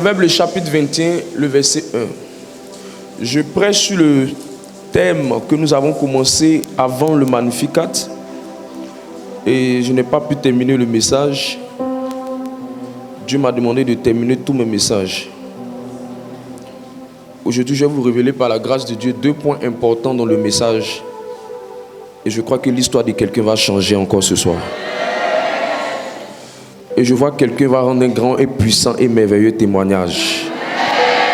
Proverbe le chapitre 21, le verset 1. Je prêche sur le thème que nous avons commencé avant le Magnificat et je n'ai pas pu terminer le message. Dieu m'a demandé de terminer tous mes messages. Aujourd'hui, je vais vous révéler par la grâce de Dieu 2 points importants dans le message. Et je crois que l'histoire de quelqu'un va changer encore ce soir. Et je vois que quelqu'un va rendre un grand et puissant et merveilleux témoignage.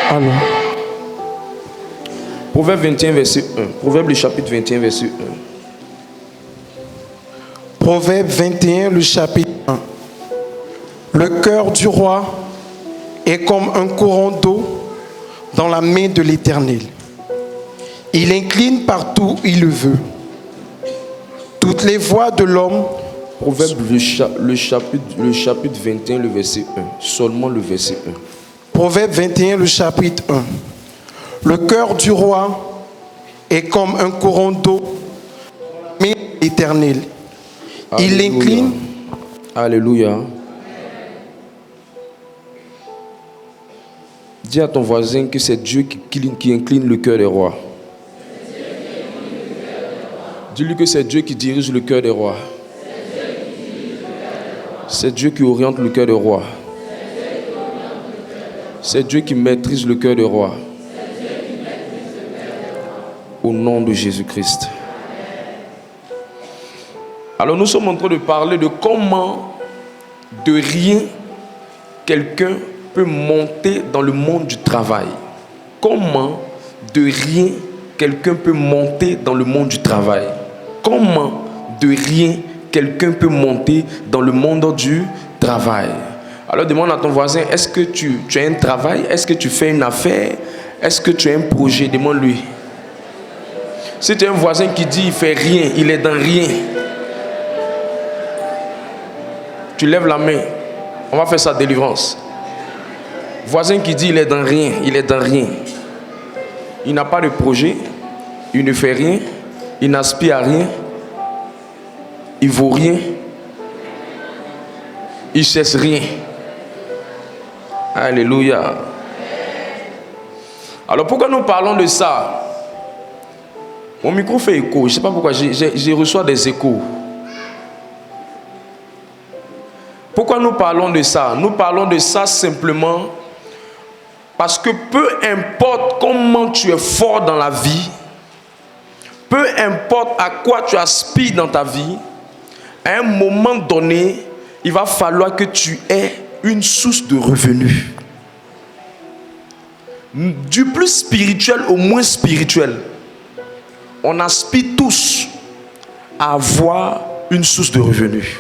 Alors. Proverbe 21, verset 1. Proverbe le chapitre 21, verset 1. Proverbe 21, le chapitre 1. Le cœur du roi est comme un courant d'eau dans la main de l'Éternel. Il incline partout où il le veut. Toutes les voies de l'homme. Proverbe le chapitre 21, le verset 1. Seulement le verset 1. Proverbe 21, le chapitre 1. Le cœur du roi est comme un courant d'eau dans la main de l'Éternel. Il l'incline. Alléluia. Dis à ton voisin que c'est Dieu qui incline le cœur des rois. Dis-lui que c'est Dieu qui dirige le cœur des rois. C'est Dieu qui oriente le cœur des rois. C'est Dieu qui maîtrise le cœur des rois. Au nom de Jésus-Christ. Alors nous sommes en train de parler de comment de rien quelqu'un peut monter dans le monde du travail. Comment de rien quelqu'un peut monter dans le monde du travail. Comment de rien quelqu'un peut monter dans le monde du travail. Alors demande à ton voisin, est-ce que tu as un travail? Est-ce que tu fais une affaire? Est-ce que tu as un projet? Demande-lui. Si tu as un voisin qui dit il ne fait rien, il est dans rien, tu lèves la main, on va faire sa délivrance. Voisin qui dit il est dans rien, il est dans rien. Il n'a pas de projet, il ne fait rien, il n'aspire à rien, il ne vaut rien, il ne cesse rien. Alléluia. Alors pourquoi nous parlons de ça? Mon micro fait écho, je ne sais pas pourquoi, je reçois des échos. Pourquoi nous parlons de ça? Nous parlons de ça simplement parce que peu importe comment tu es fort dans la vie, peu importe à quoi tu aspires dans ta vie, à un moment donné, il va falloir que tu aies une source de revenus. Du plus spirituel au moins spirituel. On aspire tous à avoir une source de revenus.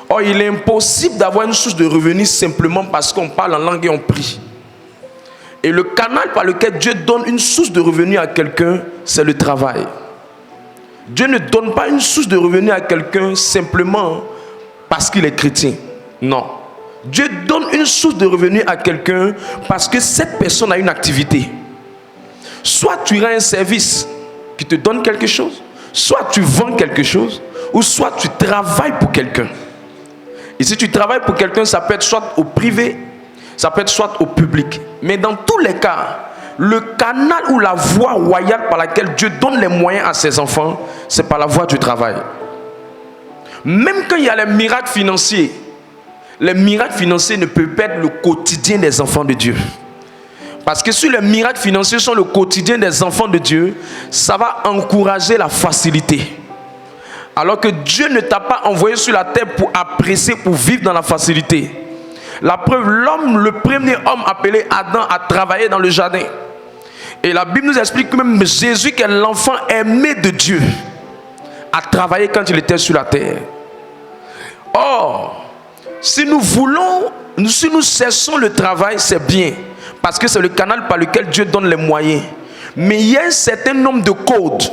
Or, il est impossible d'avoir une source de revenus simplement parce qu'on parle en langue et on prie. Et le canal par lequel Dieu donne une source de revenus à quelqu'un, c'est le travail. Dieu ne donne pas une source de revenus à quelqu'un simplement parce qu'il est chrétien. Non. Dieu donne une source de revenus à quelqu'un parce que cette personne a une activité. Soit tu rends un service qui te donne quelque chose, soit tu vends quelque chose, ou soit tu travailles pour quelqu'un. Et si tu travailles pour quelqu'un, ça peut être soit au privé, ça peut être soit au public. Mais dans tous les cas, le canal ou la voie royale par laquelle Dieu donne les moyens à ses enfants, c'est par la voie du travail. Même quand il y a les miracles financiers ne peuvent pas être le quotidien des enfants de Dieu. Parce que si les miracles financiers sont le quotidien des enfants de Dieu, ça va encourager la facilité. Alors que Dieu ne t'a pas envoyé sur la terre pour apprécier, pour vivre dans la facilité. La preuve, le premier homme appelé Adam a travaillé dans le jardin. Et la Bible nous explique que même Jésus, qui est l'enfant aimé de Dieu, a travaillé quand il était sur la terre. Or, si nous cessons le travail, c'est bien. Parce que c'est le canal par lequel Dieu donne les moyens. Mais il y a un certain nombre de codes,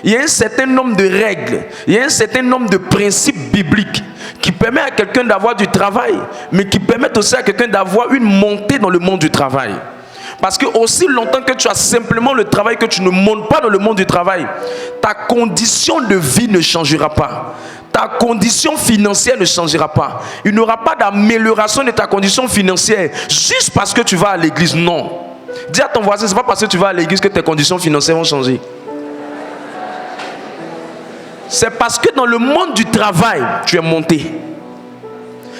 il y a un certain nombre de règles, il y a un certain nombre de principes bibliques qui permettent à quelqu'un d'avoir du travail, mais qui permettent aussi à quelqu'un d'avoir une montée dans le monde du travail. Parce que aussi longtemps que tu as simplement le travail, que tu ne montes pas dans le monde du travail, ta condition de vie ne changera pas. ta condition financière ne changera pas. Il n'y aura pas d'amélioration de ta condition financière juste parce que tu vas à l'église. Non. Dis à ton voisin, ce n'est pas parce que tu vas à l'église que tes conditions financières vont changer. C'est parce que dans le monde du travail, tu es monté.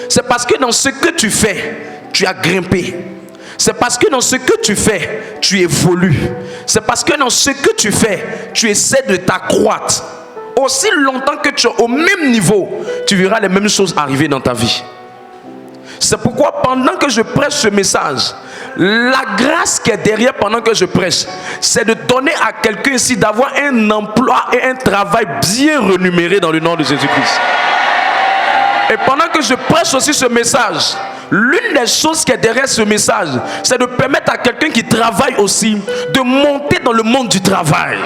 C'est parce que dans ce que tu fais, tu as grimpé. C'est parce que dans ce que tu fais, tu évolues. C'est parce que dans ce que tu fais, tu essaies de t'accroître. Aussi longtemps que tu es au même niveau, tu verras les mêmes choses arriver dans ta vie. C'est pourquoi pendant que je prêche ce message, la grâce qui est derrière pendant que je prêche, c'est de donner à quelqu'un ici d'avoir un emploi et un travail bien rémunéré dans le nom de Jésus-Christ. Et pendant que je prêche aussi ce message, l'une des choses qui est derrière ce message, c'est de permettre à quelqu'un qui travaille aussi de monter dans le monde du travail.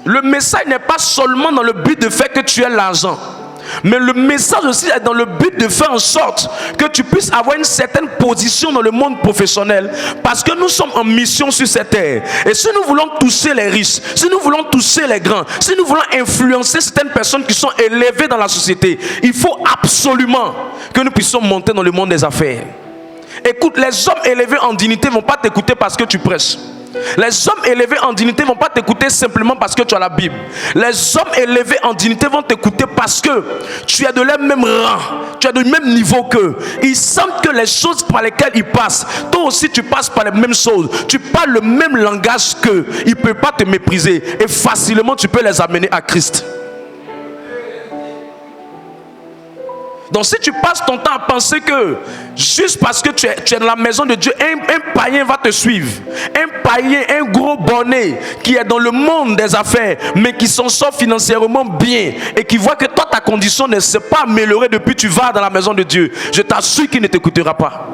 Le message n'est pas seulement dans le but de faire que tu aies l'argent, mais le message aussi est dans le but de faire en sorte que tu puisses avoir une certaine position dans le monde professionnel, parce que nous sommes en mission sur cette terre. Et si nous voulons toucher les riches, si nous voulons toucher les grands, si nous voulons influencer certaines personnes qui sont élevées dans la société, il faut absolument que nous puissions monter dans le monde des affaires. Écoute, les hommes élevés en dignité ne vont pas t'écouter parce que tu prêches. Les hommes élevés en dignité ne vont pas t'écouter simplement parce que tu as la Bible. Les hommes élevés en dignité vont t'écouter parce que tu es de leur même rang, tu es du même niveau qu'eux. Ils sentent que les choses par lesquelles ils passent, toi aussi tu passes par les mêmes choses. Tu parles le même langage qu'eux. Ils ne peuvent pas te mépriser et facilement tu peux les amener à Christ. Donc si tu passes ton temps à penser que juste parce que tu es dans la maison de Dieu, un païen va te suivre. Un païen, un gros bonnet qui est dans le monde des affaires, mais qui s'en sort financièrement bien et qui voit que toi ta condition ne s'est pas améliorée depuis que tu vas dans la maison de Dieu, je t'assure qu'il ne t'écoutera pas.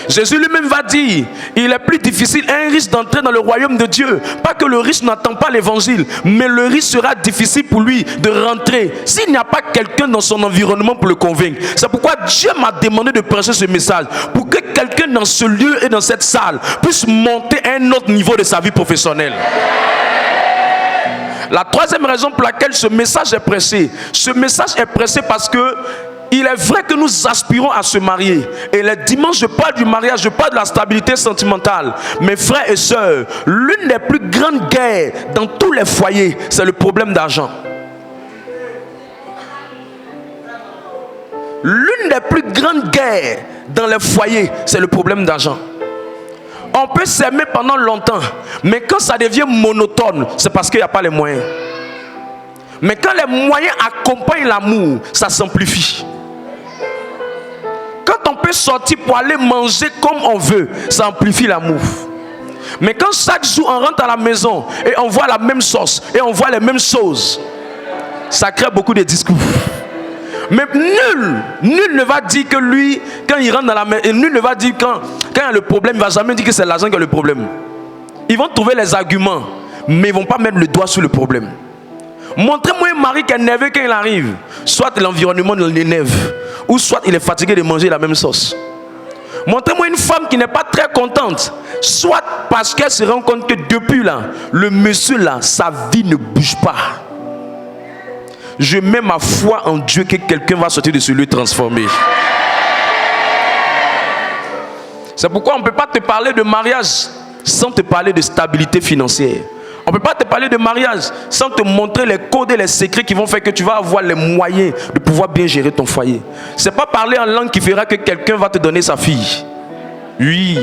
Jésus lui-même va dire, il est plus difficile à un riche d'entrer dans le royaume de Dieu. Pas que le riche n'entend pas l'évangile, mais le riche sera difficile pour lui de rentrer s'il n'y a pas quelqu'un dans son environnement pour le convaincre. C'est pourquoi Dieu m'a demandé de prêcher ce message, pour que quelqu'un dans ce lieu et dans cette salle puisse monter à un autre niveau de sa vie professionnelle. La troisième raison pour laquelle ce message est prêché, parce que il est vrai que nous aspirons à se marier. Et les dimanches, je parle du mariage, je parle de la stabilité sentimentale. Mes frères et sœurs, l'une des plus grandes guerres dans tous les foyers, c'est le problème d'argent. L'une des plus grandes guerres dans les foyers, c'est le problème d'argent. On peut s'aimer pendant longtemps, mais quand ça devient monotone, c'est parce qu'il n'y a pas les moyens. Mais quand les moyens accompagnent l'amour, ça s'amplifie. Quand on peut sortir pour aller manger comme on veut, ça amplifie l'amour. Mais quand chaque jour on rentre à la maison et on voit la même sauce et on voit les mêmes choses, ça crée beaucoup de discours. Mais nul ne va dire que lui, quand il rentre dans la maison, nul ne va dire quand il y a le problème, il ne va jamais dire que c'est l'argent qui a le problème. Ils vont trouver les arguments, mais ils ne vont pas mettre le doigt sur le problème. Montrez-moi un mari qui est énervé quand il arrive. Soit l'environnement l'énerve, ou soit il est fatigué de manger la même sauce. Montrez-moi une femme qui n'est pas très contente, soit parce qu'elle se rend compte que depuis là, le monsieur là, sa vie ne bouge pas. Je mets ma foi en Dieu que quelqu'un va sortir de ce lieu transformé. C'est pourquoi on ne peut pas te parler de mariage sans te parler de stabilité financière. On ne peut pas te parler de mariage sans te montrer les codes et les secrets qui vont faire que tu vas avoir les moyens de pouvoir bien gérer ton foyer. Ce n'est pas parler en langue qui fera que quelqu'un va te donner sa fille. Oui.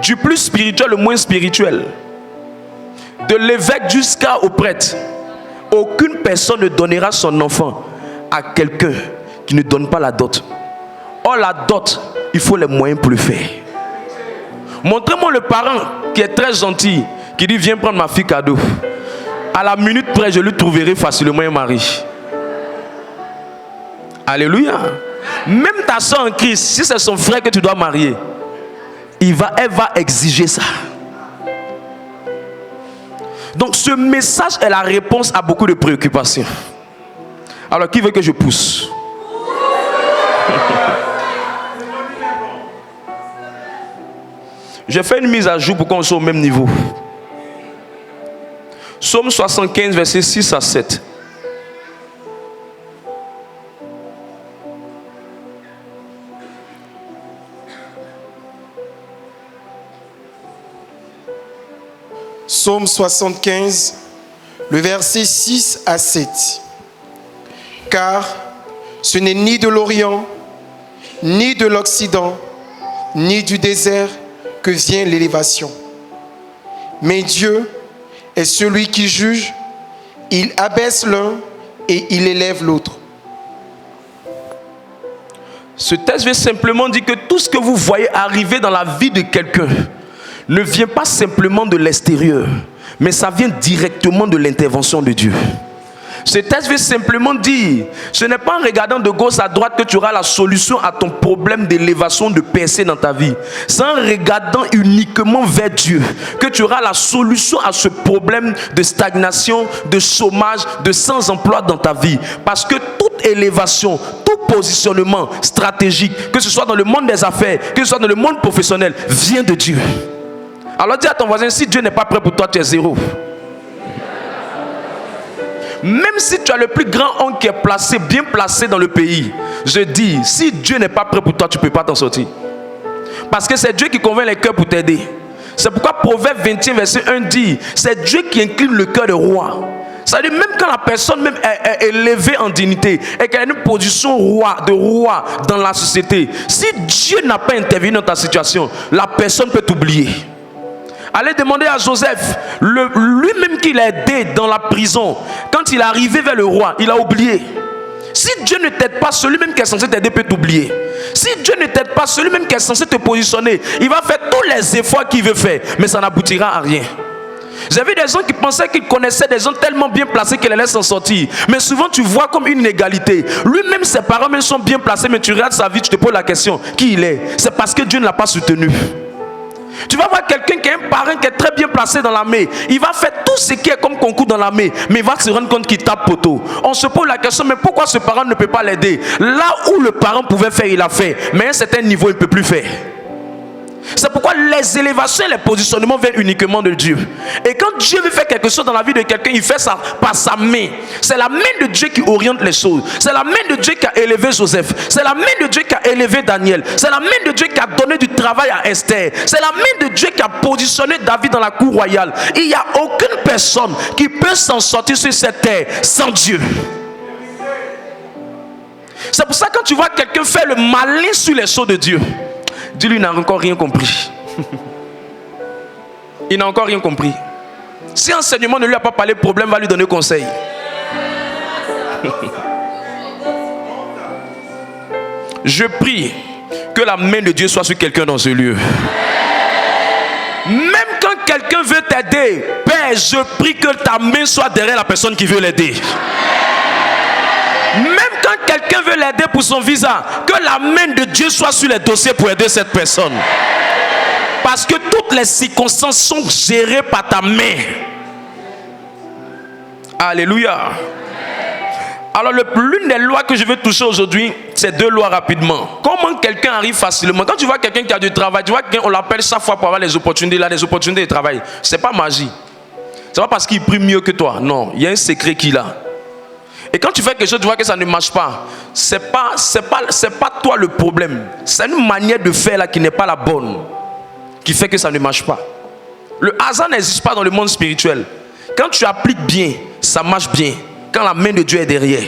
Du plus spirituel au moins spirituel. De l'évêque jusqu'au prêtre. Aucune personne ne donnera son enfant à quelqu'un qui ne donne pas la dot. Or la dot, il faut les moyens pour le faire. Montrez-moi le parent qui est très gentil, qui dit viens prendre ma fille cadeau. À la minute près, je lui trouverai facilement un mari. Alléluia. Même ta soeur en Christ, si c'est son frère que tu dois marier, elle va exiger ça. Donc ce message est la réponse à beaucoup de préoccupations. Alors qui veut que je pousse? J'ai fait une mise à jour pour qu'on soit au même niveau. Psaume 75, versets 6 à 7. Psaume 75, le verset 6 à 7. Car ce n'est ni de l'Orient, ni de l'Occident, ni du désert que vient l'élévation. Mais Dieu est celui qui juge, il abaisse l'un et il élève l'autre. Ce texte veut simplement dire que tout ce que vous voyez arriver dans la vie de quelqu'un ne vient pas simplement de l'extérieur, mais ça vient directement de l'intervention de Dieu. Ce texte veut simplement dire, ce n'est pas en regardant de gauche à droite que tu auras la solution à ton problème d'élévation, de percée dans ta vie. C'est en regardant uniquement vers Dieu que tu auras la solution à ce problème de stagnation, de chômage, de sans-emploi dans ta vie. Parce que toute élévation, tout positionnement stratégique, que ce soit dans le monde des affaires, que ce soit dans le monde professionnel, vient de Dieu. Alors dis à ton voisin, si Dieu n'est pas prêt pour toi, tu es zéro. Même si tu as le plus grand oncle qui est placé, bien placé dans le pays, je dis, si Dieu n'est pas prêt pour toi, tu ne peux pas t'en sortir. Parce que c'est Dieu qui convainc les cœurs pour t'aider. C'est pourquoi Proverbe 21, verset 1 dit, c'est Dieu qui incline le cœur des rois. Ça veut dire même quand la personne même est élevée en dignité et qu'elle a une position de roi dans la société, si Dieu n'a pas intervenu dans ta situation, la personne peut t'oublier. Allez demander à Joseph, lui-même qui l'a aidé dans la prison, quand il est arrivé vers le roi, il a oublié. Si Dieu ne t'aide pas, celui-même qui est censé t'aider peut t'oublier. Si Dieu ne t'aide pas, celui-même qui est censé te positionner, il va faire tous les efforts qu'il veut faire, mais ça n'aboutira à rien. J'ai vu des gens qui pensaient qu'ils connaissaient des gens tellement bien placés qu'ils les laissent s'en sortir. Mais souvent tu vois comme une inégalité. Lui-même, ses parents même sont bien placés, mais tu regardes sa vie, tu te poses la question, qui il est? C'est parce que Dieu ne l'a pas soutenu. Tu vas voir quelqu'un qui a un parent qui est très bien placé dans l'armée. Il va faire tout ce qui est comme concours dans l'armée, mais il va se rendre compte qu'il tape poteau. On se pose la question, mais pourquoi ce parent ne peut pas l'aider? Là où le parent pouvait faire, il a fait. Mais à un certain niveau, il ne peut plus faire. C'est pourquoi les élévations et les positionnements viennent uniquement de Dieu. Et quand Dieu veut faire quelque chose dans la vie de quelqu'un, il fait ça par sa main. C'est la main de Dieu qui oriente les choses. C'est la main de Dieu qui a élevé Joseph. C'est la main de Dieu qui a élevé Daniel. C'est la main de Dieu qui a donné du travail à Esther. C'est la main de Dieu qui a positionné David dans la cour royale. Il n'y a aucune personne qui peut s'en sortir sur cette terre sans Dieu. C'est pour ça que quand tu vois quelqu'un faire le malin sur les choses de Dieu, Dieu lui n'a encore rien compris. Il n'a encore rien compris. Si l'enseignement ne lui a pas parlé, le problème va lui donner conseil. Je prie que la main de Dieu soit sur quelqu'un dans ce lieu. Même quand quelqu'un veut t'aider, Père, je prie que ta main soit derrière la personne qui veut l'aider. Même quand quelqu'un veut l'aider pour son visa, que la main de Dieu soit sur les dossiers pour aider cette personne. Parce que toutes les circonstances sont gérées par ta main. Alléluia. Alors l'une des lois que je veux toucher aujourd'hui, c'est deux lois rapidement. Comment quelqu'un arrive facilement? Quand tu vois quelqu'un qui a du travail, tu vois qu'on l'appelle chaque fois pour avoir les opportunités. Il a des opportunités de travail. C'est pas magie. C'est pas parce qu'il prie mieux que toi. Non, il y a un secret qu'il a. Et quand tu fais quelque chose, tu vois que ça ne marche pas. C'est pas toi le problème. C'est une manière de faire là qui n'est pas la bonne, qui fait que ça ne marche pas. Le hasard n'existe pas dans le monde spirituel. Quand tu appliques bien, ça marche bien. Quand la main de Dieu est derrière.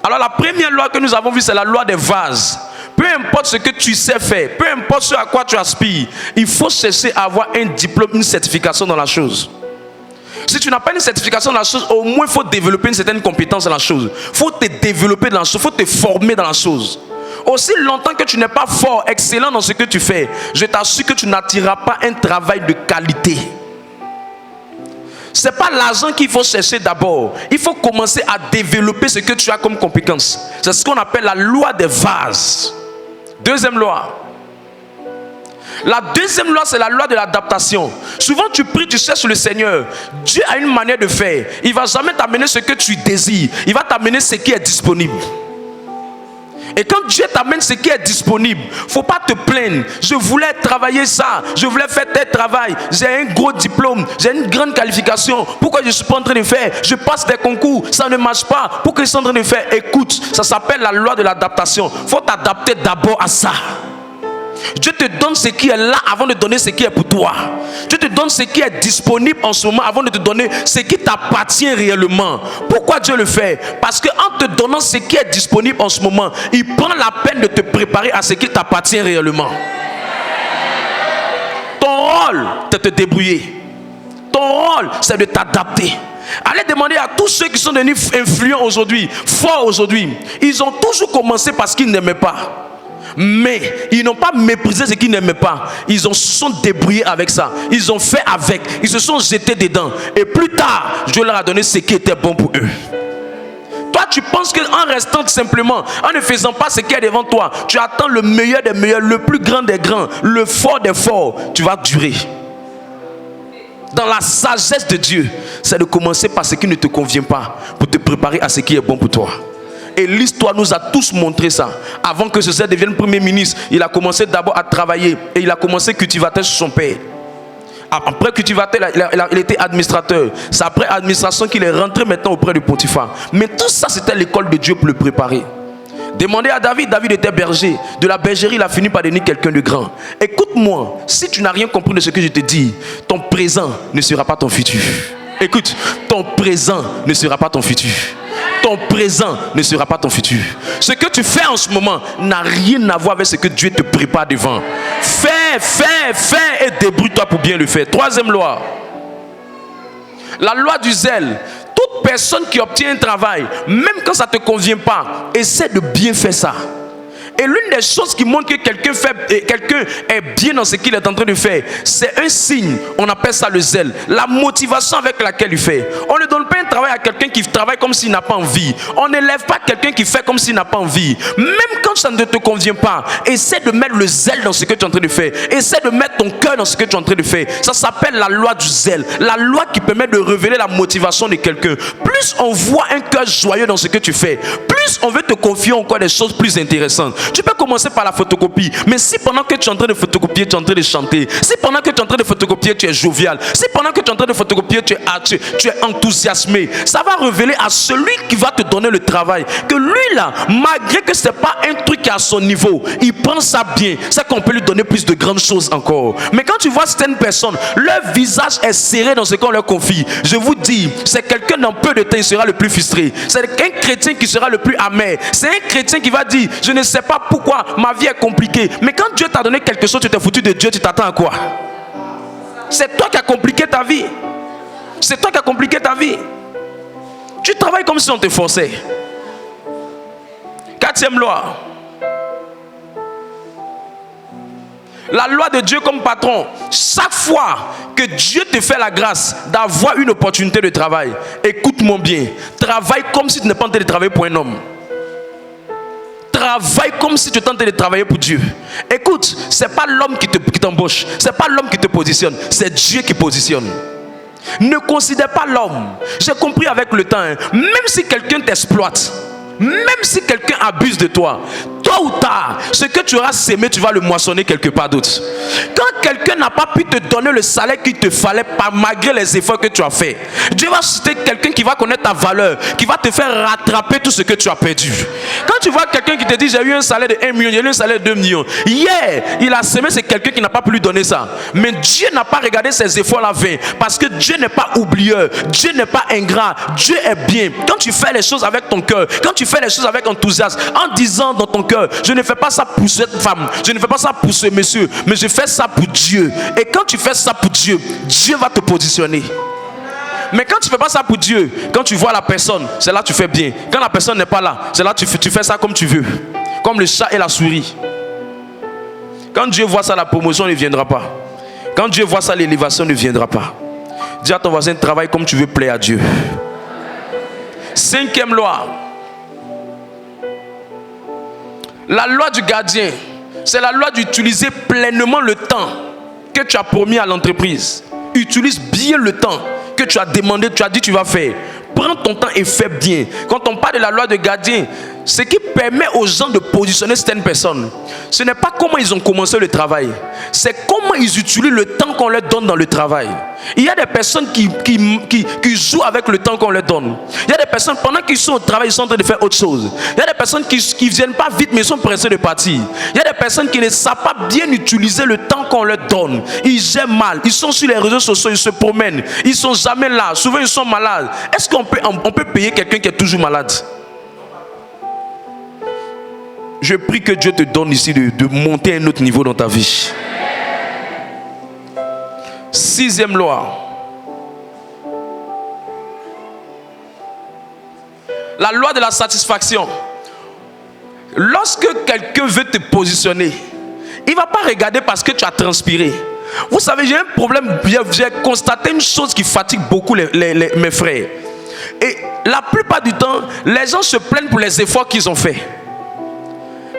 Alors la première loi que nous avons vue, c'est la loi des vases. Peu importe ce que tu sais faire, peu importe ce à quoi tu aspires, il faut chercher à avoir un diplôme, une certification dans la chose. Si tu n'as pas une certification dans la chose, au moins il faut développer une certaine compétence dans la chose. Il faut te développer dans la chose, il faut te former dans la chose. Aussi longtemps que tu n'es pas fort, excellent dans ce que tu fais, je t'assure que tu n'attireras pas un travail de qualité. Ce n'est pas l'argent qu'il faut chercher d'abord. Il faut commencer à développer ce que tu as comme compétence. C'est ce qu'on appelle la loi des vases. Deuxième loi. La deuxième loi, c'est la loi de l'adaptation. Souvent tu pries, tu cherches le Seigneur. Dieu a une manière de faire. Il ne va jamais t'amener ce que tu désires. Il va t'amener ce qui est disponible. Et quand Dieu t'amène ce qui est disponible, il ne faut pas te plaindre. Je voulais travailler ça, je voulais faire tel travail, j'ai un gros diplôme, j'ai une grande qualification. Pourquoi je ne suis pas en train de faire? Je passe des concours, ça ne marche pas. Pourquoi je suis en train de faire? Écoute, ça s'appelle la loi de l'adaptation. Il faut t'adapter d'abord à ça. Dieu te donne ce qui est là avant de donner ce qui est pour toi. Dieu te donne ce qui est disponible en ce moment avant de te donner ce qui t'appartient réellement. Pourquoi Dieu le fait? Parce qu'en te donnant ce qui est disponible en ce moment, il prend la peine de te préparer à ce qui t'appartient réellement. Ton rôle, c'est de te débrouiller. Ton rôle, c'est de t'adapter. Allez demander à tous ceux qui sont devenus influents aujourd'hui, forts aujourd'hui. Ils ont toujours commencé parce qu'ils n'aimaient pas. Mais ils n'ont pas méprisé ce qu'ils n'aimaient pas. Ils se sont débrouillés avec ça. Ils ont fait avec. Ils se sont jetés dedans. Et plus tard, Dieu leur a donné ce qui était bon pour eux. Toi, tu penses qu'en restant simplement, en ne faisant pas ce qui est devant toi, tu attends le meilleur des meilleurs, le plus grand des grands, le fort des forts. Tu vas durer. Dans la sagesse de Dieu, c'est de commencer par ce qui ne te convient pas pour te préparer à ce qui est bon pour toi. Et l'histoire nous a tous montré ça. Avant que Joseph devienne premier ministre, il a commencé d'abord à travailler et il a commencé cultivateur sur son père. Après cultivateur, il était administrateur. C'est après administration qu'il est rentré maintenant auprès du Potiphar. Mais tout ça, c'était l'école de Dieu pour le préparer. Demandez à David. David était berger. De la bergerie, il a fini par devenir quelqu'un de grand. Écoute-moi, si tu n'as rien compris de ce que je te dis, ton présent ne sera pas ton futur. Écoute, ton présent ne sera pas ton futur. Ton présent ne sera pas ton futur. Ce que tu fais en ce moment n'a rien à voir avec ce que Dieu te prépare devant. Fais et débrouille-toi pour bien le faire. Troisième loi. La loi du zèle. Toute personne qui obtient un travail, même quand ça ne te convient pas, essaie de bien faire ça. Et l'une des choses qui montre que quelqu'un est bien dans ce qu'il est en train de faire, c'est un signe. On appelle ça le zèle. La motivation avec laquelle il fait. On ne donne pas un travail à quelqu'un qui travaille comme s'il n'a pas envie. On n'élève pas quelqu'un qui fait comme s'il n'a pas envie. Même quand ça ne te convient pas, essaie de mettre le zèle dans ce que tu es en train de faire. Essaie de mettre ton cœur dans ce que tu es en train de faire. Ça s'appelle la loi du zèle. La loi qui permet de révéler la motivation de quelqu'un. Plus on voit un cœur joyeux dans ce que tu fais, plus on veut te confier encore des choses plus intéressantes. Tu peux commencer par la photocopie, mais si pendant que tu es en train de photocopier, tu es en train de chanter, si pendant que tu es en train de photocopier, tu es jovial, si pendant que tu es en train de photocopier, tu es enthousiasmé, ça va révéler à celui qui va te donner le travail que lui là, malgré que ce n'est pas un truc qui est à son niveau, il prend ça bien, c'est qu'on peut lui donner plus de grandes choses encore. Mais quand tu vois certaines personnes, leur visage est serré dans ce qu'on leur confie, je vous dis, c'est quelqu'un dans peu de temps qui sera le plus frustré, c'est un chrétien qui sera le plus amer, c'est un chrétien qui va dire, je ne sais pas pourquoi ma vie est compliquée. Mais quand Dieu t'a donné quelque chose, tu t'es foutu de Dieu, tu t'attends à quoi? C'est toi qui as compliqué ta vie. C'est toi qui as compliqué ta vie. Tu travailles comme si on te forçait. Quatrième loi. La loi de Dieu comme patron. Chaque fois que Dieu te fait la grâce d'avoir une opportunité de travail, écoute-moi bien. Travaille comme si tu n'es pas en train de travailler pour un homme. Travaille comme si tu tentais de travailler pour Dieu. Écoute, ce n'est pas l'homme qui t'embauche, ce n'est pas l'homme qui te positionne, c'est Dieu qui positionne. Ne considère pas l'homme. J'ai compris avec le temps, hein, même si quelqu'un t'exploite, même si quelqu'un abuse de toi, tôt ou tard, ce que tu auras sémé, tu vas le moissonner quelque part d'autre. Quand quelqu'un n'a pas pu te donner le salaire qu'il te fallait, malgré les efforts que tu as fait, Dieu va susciter quelqu'un qui va connaître ta valeur, qui va te faire rattraper tout ce que tu as perdu. Quand tu vois quelqu'un qui te dit j'ai eu un salaire de 1 million, j'ai eu un salaire de 2 millions, hier, il a sémé, c'est quelqu'un qui n'a pas pu lui donner ça. Mais Dieu n'a pas regardé ses efforts la vain, parce que Dieu n'est pas oublieur, Dieu n'est pas ingrat, Dieu est bien. Quand tu fais les choses avec ton cœur, quand tu fais les choses avec enthousiasme, en disant dans ton cœur, je ne fais pas ça pour cette femme, je ne fais pas ça pour ce monsieur, mais je fais ça pour Dieu. Et quand tu fais ça pour Dieu, Dieu va te positionner. Mais quand tu ne fais pas ça pour Dieu, quand tu vois la personne, c'est là que tu fais bien. Quand la personne n'est pas là, c'est là que tu fais ça comme tu veux. Comme le chat et la souris. Quand Dieu voit ça, la promotion ne viendra pas. Quand Dieu voit ça, l'élévation ne viendra pas. Dis à ton voisin, travaille comme tu veux plaire à Dieu. Cinquième loi. La loi du gardien, c'est la loi d'utiliser pleinement le temps que tu as promis à l'entreprise. Utilise bien le temps que tu as demandé, tu as dit tu vas faire. Prends ton temps et fais bien. Quand on parle de la loi de gardien, Ce qui permet aux gens de positionner certaines personnes, ce n'est pas comment ils ont commencé le travail, c'est comment ils utilisent le temps qu'on leur donne dans le travail. Il y a des personnes qui jouent avec le temps qu'on leur donne. Il y a des personnes, pendant qu'ils sont au travail, ils sont en train de faire autre chose. Il y a des personnes qui ne viennent pas vite, mais ils sont pressés de partir. Il y a des personnes qui ne savent pas bien utiliser le temps qu'on leur donne. Ils gèrent mal, ils sont sur les réseaux sociaux, ils se promènent, ils ne sont jamais là, souvent ils sont malades. Est-ce qu'on peut payer quelqu'un qui est toujours malade? Je prie que Dieu te donne ici de monter à un autre niveau dans ta vie. 6e loi. La loi de la satisfaction. Lorsque quelqu'un veut te positionner, il ne va pas regarder parce que tu as transpiré. Vous savez, j'ai un problème. J'ai constaté une chose qui fatigue beaucoup mes frères. Et la plupart du temps, les gens se plaignent pour les efforts qu'ils ont faits.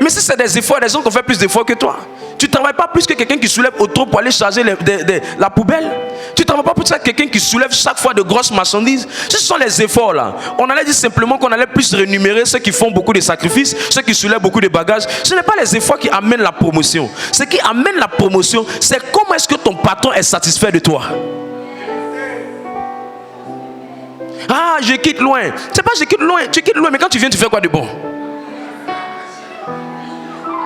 Mais si c'est des efforts, des gens qui ont fait plus d'efforts que toi. Tu ne travailles pas plus que quelqu'un qui soulève au trop pour aller charger la poubelle. Tu ne travailles pas plus que quelqu'un qui soulève chaque fois de grosses marchandises. Ce sont les efforts là. On allait dire simplement qu'on allait plus rémunérer ceux qui font beaucoup de sacrifices, ceux qui soulèvent beaucoup de bagages. Ce n'est pas les efforts qui amènent la promotion. Ce qui amène la promotion, c'est comment est-ce que ton patron est satisfait de toi. Ah, je quitte loin. C'est pas je quitte loin. Tu quittes loin, mais quand tu viens, tu fais quoi de bon?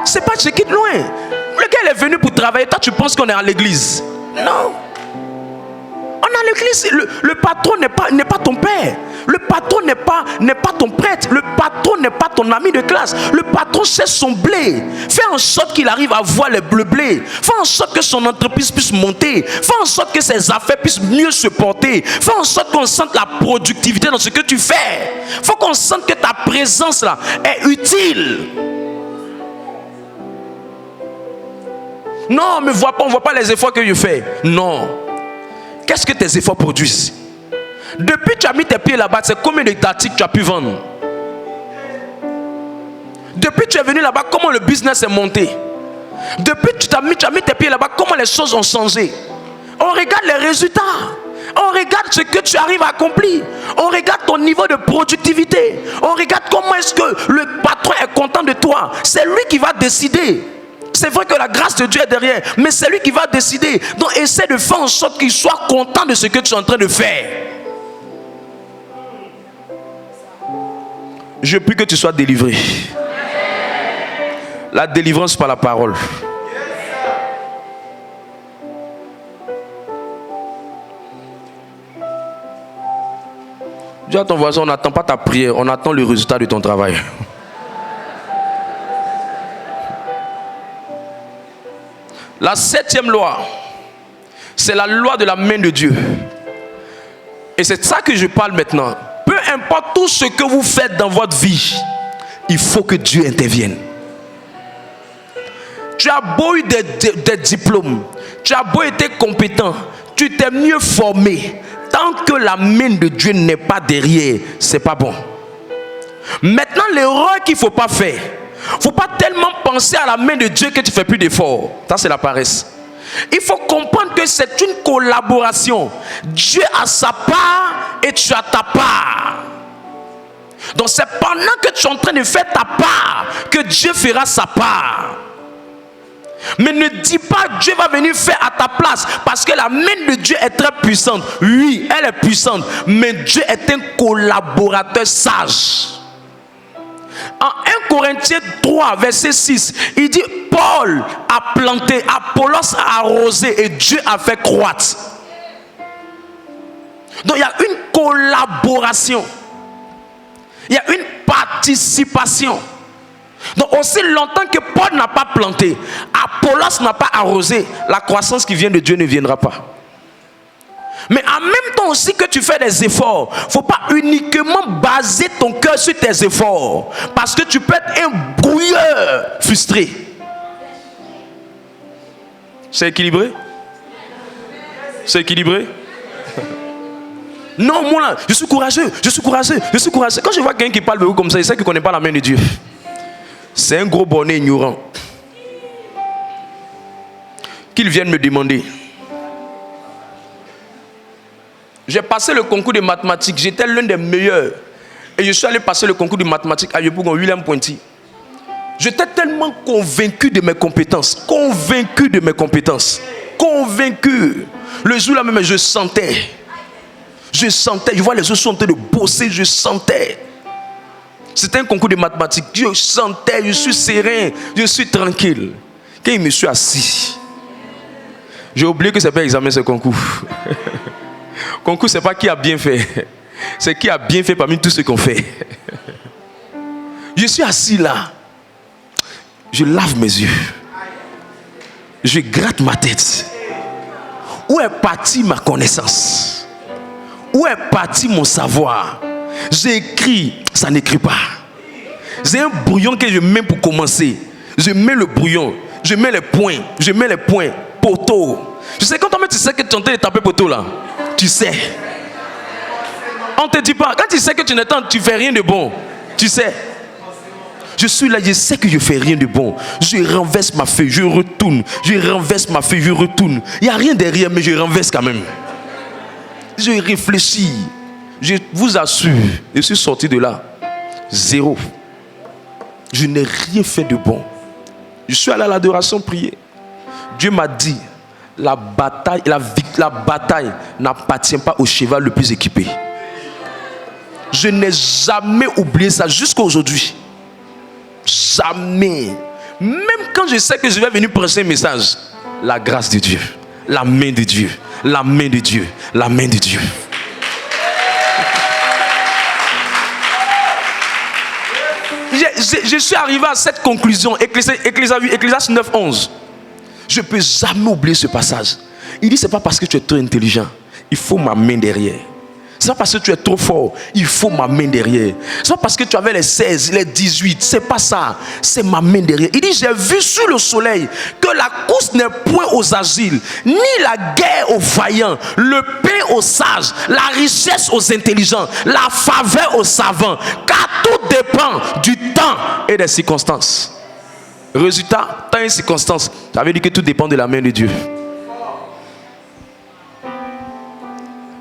C'est pas tu quittes loin. Le gars il est venu pour travailler. Toi tu penses qu'on est à l'église? Non. On est à l'église. Le patron n'est pas ton père. Le patron n'est pas ton prêtre. Le patron n'est pas ton ami de classe. Le patron c'est son blé. Fais en sorte qu'il arrive à voir le blé. Fais en sorte que son entreprise puisse monter. Fais en sorte que ses affaires puissent mieux se porter. Fais en sorte qu'on sente la productivité dans ce que tu fais. Faut qu'on sente que ta présence là est utile. Non, mais on ne voit pas les efforts que je fais. Non. Qu'est-ce que tes efforts produisent? Depuis que tu as mis tes pieds là-bas, c'est combien d'articles tu as pu vendre? Depuis que tu es venu là-bas, comment le business est monté? Depuis que tu as mis tes pieds là-bas, comment les choses ont changé? On regarde les résultats. On regarde ce que tu arrives à accomplir. On regarde ton niveau de productivité. On regarde comment est-ce que le patron est content de toi. C'est lui qui va décider. C'est vrai que la grâce de Dieu est derrière, mais c'est lui qui va décider. Donc essaie de faire en sorte qu'il soit content de ce que tu es en train de faire. Je prie que tu sois délivré. La délivrance par la parole. Dis à ton voisin, on n'attend pas ta prière, on attend le résultat de ton travail. La 7e loi, c'est la loi de la main de Dieu. Et c'est ça que je parle maintenant. Peu importe tout ce que vous faites dans votre vie, il faut que Dieu intervienne. Tu as beau eu des diplômes, tu as beau être compétent, tu t'es mieux formé. Tant que la main de Dieu n'est pas derrière, c'est pas bon. Maintenant, l'erreur qu'il ne faut pas faire, il ne faut pas tellement penser à la main de Dieu que tu ne fais plus d'efforts. Ça, c'est la paresse. Il faut comprendre que c'est une collaboration. Dieu a sa part et tu as ta part. Donc c'est pendant que tu es en train de faire ta part que Dieu fera sa part. Mais ne dis pas Dieu va venir faire à ta place, parce que la main de Dieu est très puissante. Oui, elle est puissante, mais Dieu est un collaborateur sage. En 1 Corinthiens 3, verset 6, il dit Paul a planté, Apollos a arrosé et Dieu a fait croître. Donc il y a une collaboration. Il y a une participation. Donc aussi longtemps que Paul n'a pas planté, Apollos n'a pas arrosé, la croissance qui vient de Dieu ne viendra pas. Mais en même temps aussi que tu fais des efforts, il ne faut pas uniquement baser ton cœur sur tes efforts. Parce que tu peux être un brouilleur frustré. C'est équilibré? C'est équilibré? Non, moi là, je suis courageux. Quand je vois quelqu'un qui parle de vous comme ça, je sais qu'il ne connaît pas la main de Dieu. C'est un gros bonnet ignorant. Qu'il vienne me demander. J'ai passé le concours de mathématiques, j'étais l'un des meilleurs. Et je suis allé passer le concours de mathématiques à Yopougon, William Pointy. J'étais tellement convaincu de mes compétences. Convaincu de mes compétences. Convaincu. Le jour-là même, je sentais. Je vois les autres sont en train de bosser, je sentais. C'était un concours de mathématiques. Je sentais, je suis serein, je suis tranquille. Quand je me suis assis, j'ai oublié que ce n'est pas examen, ce concours. Concours, ce n'est pas qui a bien fait. C'est qui a bien fait parmi tous ceux qu'on fait. Je suis assis là. Je lave mes yeux. Je gratte ma tête. Où est partie ma connaissance? Où est parti mon savoir? J'écris, ça n'écrit pas. J'ai un brouillon que je mets pour commencer. Je mets le brouillon, je mets les points, poteau. Je sais quand tu sais que tu es en train de taper poteau là, tu sais. On te dit pas, quand tu sais que tu fais rien de bon, tu sais. Je suis là, je sais que je fais rien de bon. Je renverse ma feuille, je retourne. Je renverse ma feuille, je retourne. Il n'y a rien derrière, mais je renverse quand même. Je réfléchis. Je vous assure, je suis sorti de là. Zéro. Je n'ai rien fait de bon. Je suis allé à l'adoration prier. Dieu m'a dit, la bataille n'appartient pas au cheval le plus équipé. Je n'ai jamais oublié ça jusqu'à aujourd'hui. Jamais. Même quand je sais que je vais venir prêcher un message, la grâce de Dieu, la main de Dieu, la main de Dieu, la main de Dieu. Je suis arrivé à cette conclusion. Ecclésiaste 9:11. Je ne peux jamais oublier ce passage. Il dit, c'est pas parce que tu es trop intelligent, il faut ma main derrière. C'est pas parce que tu es trop fort, il faut ma main derrière. C'est pas parce que tu avais les 16, les 18, c'est pas ça, c'est ma main derrière. Il dit, j'ai vu sous le soleil que la course n'est point aux agiles, ni la guerre aux vaillants, le pain aux sages, la richesse aux intelligents, la faveur aux savants, car tout dépend du temps et des circonstances. Résultat, temps et circonstances, ça veut dire que tout dépend de la main de Dieu.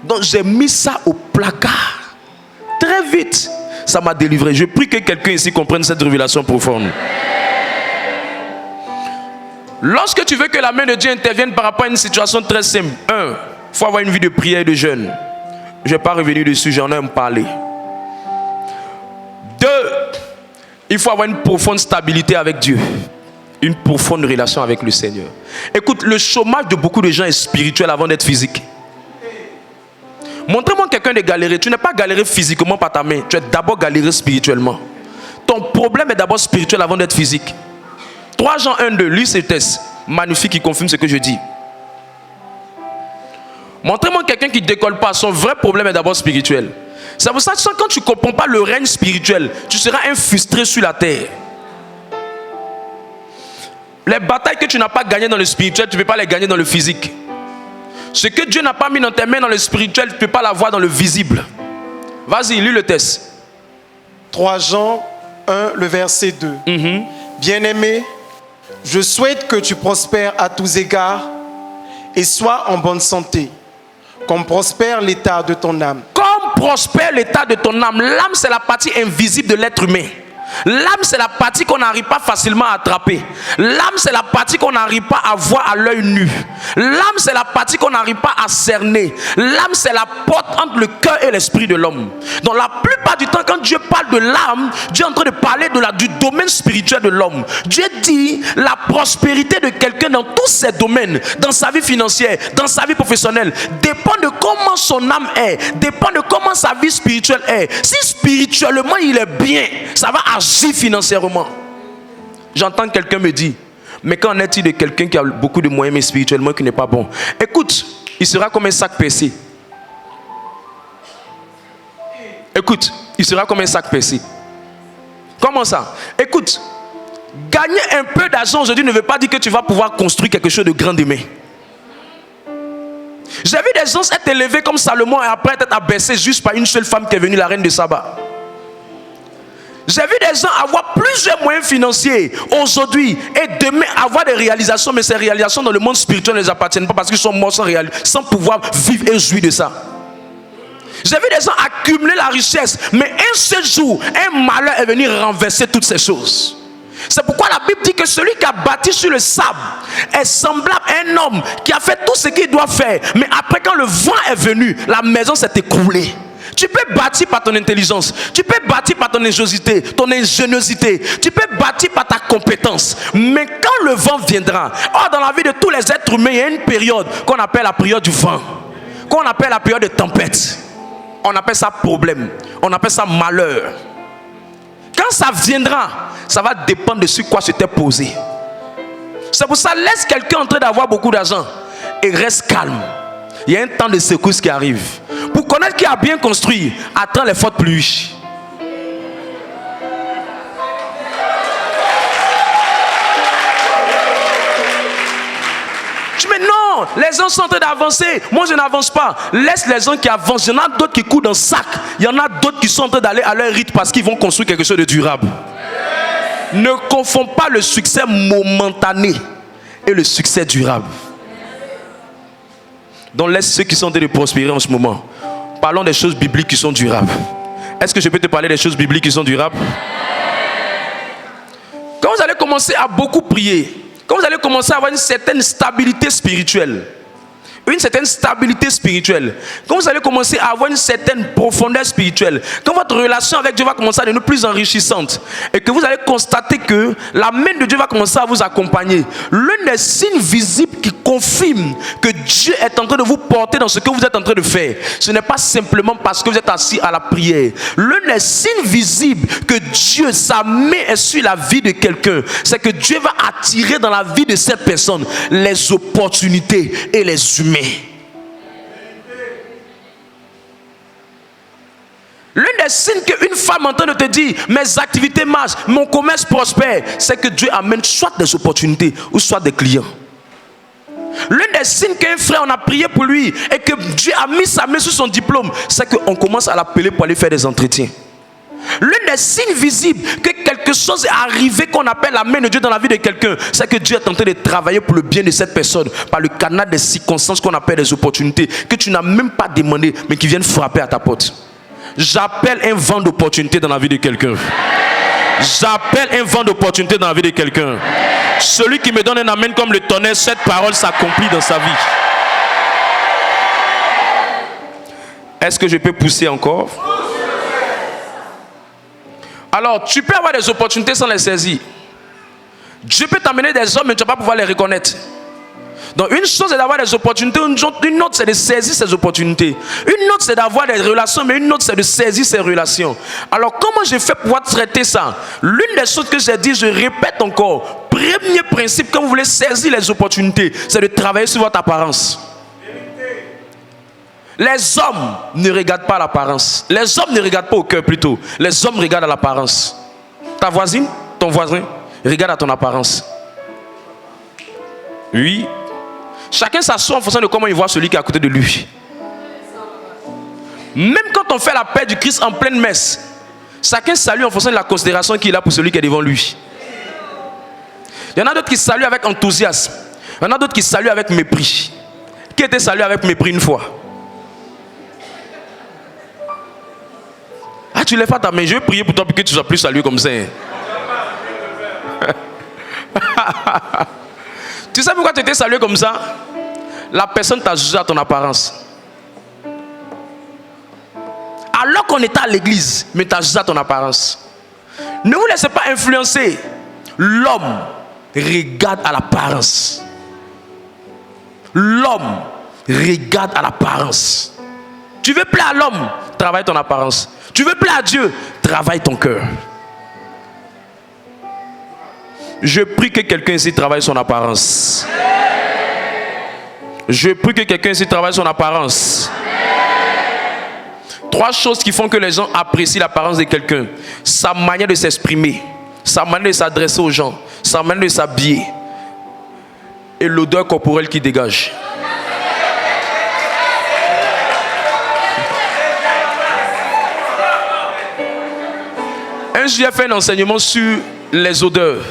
Donc j'ai mis ça au placard. Très vite, ça m'a délivré. Je prie que quelqu'un ici comprenne cette révélation profonde. Lorsque tu veux que la main de Dieu intervienne par rapport à une situation très simple, 1, il faut avoir une vie de prière et de jeûne. Je ne vais pas revenir dessus, j'en ai à me parler. 2, il faut avoir une profonde stabilité avec Dieu. Une profonde relation avec le Seigneur. Écoute, le chômage de beaucoup de gens est spirituel avant d'être physique. Montrez-moi quelqu'un de galéré. Tu n'es pas galéré physiquement par ta main. Tu es d'abord galéré spirituellement. Ton problème est d'abord spirituel avant d'être physique. 3 Jean 1:2, lis ce texte magnifique qui confirme ce que je dis. Montrez-moi quelqu'un qui ne décolle pas. Son vrai problème est d'abord spirituel. C'est pour ça que quand tu ne comprends pas le règne spirituel, tu seras un frustré sur la terre. Les batailles que tu n'as pas gagnées dans le spirituel, tu ne peux pas les gagner dans le physique. Ce que Dieu n'a pas mis dans tes mains dans le spirituel, tu ne peux pas l'avoir dans le visible. Vas-y, lis le texte. 3 Jean 1, le verset 2. Bien-aimé, je souhaite que tu prospères à tous égards et sois en bonne santé, comme prospère l'état de ton âme. Comme prospère l'état de ton âme. L'âme, c'est la partie invisible de l'être humain. L'âme, c'est la partie qu'on n'arrive pas facilement à attraper. L'âme, c'est la partie qu'on n'arrive pas à voir à l'œil nu. L'âme, c'est la partie qu'on n'arrive pas à cerner. L'âme, c'est la porte entre le cœur et l'esprit de l'homme. Donc la plupart du temps, quand Dieu parle de l'âme, Dieu est en train de parler du domaine spirituel de l'homme. Dieu dit la prospérité de quelqu'un dans tous ses domaines, dans sa vie financière, dans sa vie professionnelle, dépend de comment son âme est, dépend de comment sa vie spirituelle est. Si spirituellement il est bien, ça va agir financièrement. J'entends quelqu'un me dire, mais qu'en est-il de quelqu'un qui a beaucoup de moyens mais spirituellement qui n'est pas bon? Écoute, il sera comme un sac percé. Écoute, il sera comme un sac percé. Comment ça? Écoute, gagner un peu d'argent aujourd'hui ne veut pas dire que tu vas pouvoir construire quelque chose de grand demain. J'ai vu des gens être élevés comme Salomon et après être abaissés juste par une seule femme qui est venue, la reine de Saba. J'ai vu des gens avoir plusieurs moyens financiers aujourd'hui et demain avoir des réalisations, mais ces réalisations dans le monde spirituel ne les appartiennent pas parce qu'ils sont morts sans pouvoir vivre et jouir de ça. J'ai vu des gens accumuler la richesse, mais un seul jour, un malheur est venu renverser toutes ces choses. C'est pourquoi la Bible dit que celui qui a bâti sur le sable est semblable à un homme qui a fait tout ce qu'il doit faire. Mais après, quand le vent est venu, la maison s'est écroulée. Tu peux bâtir par ton intelligence, tu peux bâtir par ton ingéniosité, tu peux bâtir par ta compétence. Mais quand le vent viendra, dans la vie de tous les êtres humains, il y a une période qu'on appelle la période du vent, qu'on appelle la période de tempête. On appelle ça problème, on appelle ça malheur. Quand ça viendra, ça va dépendre de sur quoi tu t'es posé. C'est pour ça, laisse quelqu'un en train d'avoir beaucoup d'argent et reste calme. Il y a un temps de secousse qui arrive. Pour connaître qui a bien construit, attends les fortes pluies. Tu me dis non, les gens sont en train d'avancer. Moi, je n'avance pas. Laisse les gens qui avancent. Il y en a d'autres qui courent dans le sac. Il y en a d'autres qui sont en train d'aller à leur rythme parce qu'ils vont construire quelque chose de durable. Ne confonds pas le succès momentané et le succès durable. Donc laisse ceux qui sont en train de prospérer en ce moment. Parlons des choses bibliques qui sont durables. Est-ce que je peux te parler des choses bibliques qui sont durables? Quand vous allez commencer à beaucoup prier, quand vous allez commencer à avoir une certaine stabilité spirituelle, quand vous allez commencer à avoir une certaine profondeur spirituelle, quand votre relation avec Dieu va commencer à devenir plus enrichissante et que vous allez constater que la main de Dieu va commencer à vous accompagner, l'un des signes visibles qui confirme que Dieu est en train de vous porter dans ce que vous êtes en train de faire, ce n'est pas simplement parce que vous êtes assis à la prière. L'un des signes visibles que Dieu, sa main est sur la vie de quelqu'un, c'est que Dieu va attirer dans la vie de cette personne les opportunités et les humains. L'un des signes qu'une femme est en train de te dire mes activités marchent, mon commerce prospère, c'est que Dieu amène soit des opportunités ou soit des clients. L'un des signes qu'un frère, on a prié pour lui et que Dieu a mis sa main sur son diplôme, c'est qu'on commence à l'appeler pour aller faire des entretiens. L'un des signes visibles que quelque chose est arrivé qu'on appelle la main de Dieu dans la vie de quelqu'un, c'est que Dieu est en train de travailler pour le bien de cette personne par le canal des circonstances qu'on appelle des opportunités que tu n'as même pas demandé mais qui viennent frapper à ta porte. J'appelle un vent d'opportunité dans la vie de quelqu'un. J'appelle un vent d'opportunité dans la vie de quelqu'un. Celui qui me donne un amen comme le tonnerre, cette parole s'accomplit dans sa vie. Est-ce que je peux pousser encore? Alors, tu peux avoir des opportunités sans les saisir. Dieu peut t'amener des hommes, mais tu ne vas pas pouvoir les reconnaître. Donc, une chose est d'avoir des opportunités, une autre c'est de saisir ces opportunités. Une autre c'est d'avoir des relations, mais une autre c'est de saisir ces relations. Alors, comment je fais pour pouvoir traiter ça? L'une des choses que j'ai dit, je répète encore. Premier principe, quand vous voulez saisir les opportunités, c'est de travailler sur votre apparence. Les hommes ne regardent pas l'apparence. Les hommes ne regardent pas au cœur plutôt. Les hommes regardent à l'apparence. Ta voisine, ton voisin, regarde à ton apparence. Oui. Chacun s'assoit en fonction de comment il voit celui qui est à côté de lui. Même quand on fait la paix du Christ en pleine messe, chacun salue en fonction de la considération qu'il a pour celui qui est devant lui. Il y en a d'autres qui saluent avec enthousiasme. Il y en a d'autres qui saluent avec mépris. Qui était salué avec mépris une fois? Ah, tu lèves pas ta main, je vais prier pour toi pour que tu sois plus salué comme ça. Tu sais pourquoi tu étais salué comme ça? La personne t'a jugé à ton apparence. Alors qu'on était à l'église, mais t'a jugé à ton apparence. Ne vous laissez pas influencer. L'homme regarde à l'apparence. L'homme regarde à l'apparence. Tu veux plaire à l'homme, travaille ton apparence. Tu veux plaire à Dieu, travaille ton cœur. Je prie que quelqu'un ici travaille son apparence. Je prie que quelqu'un ici travaille son apparence. 3 choses qui font que les gens apprécient l'apparence de quelqu'un. Sa manière de s'exprimer, sa manière de s'adresser aux gens, sa manière de s'habiller et l'odeur corporelle qui dégage. Un jour, j'ai fait un enseignement sur les odeurs.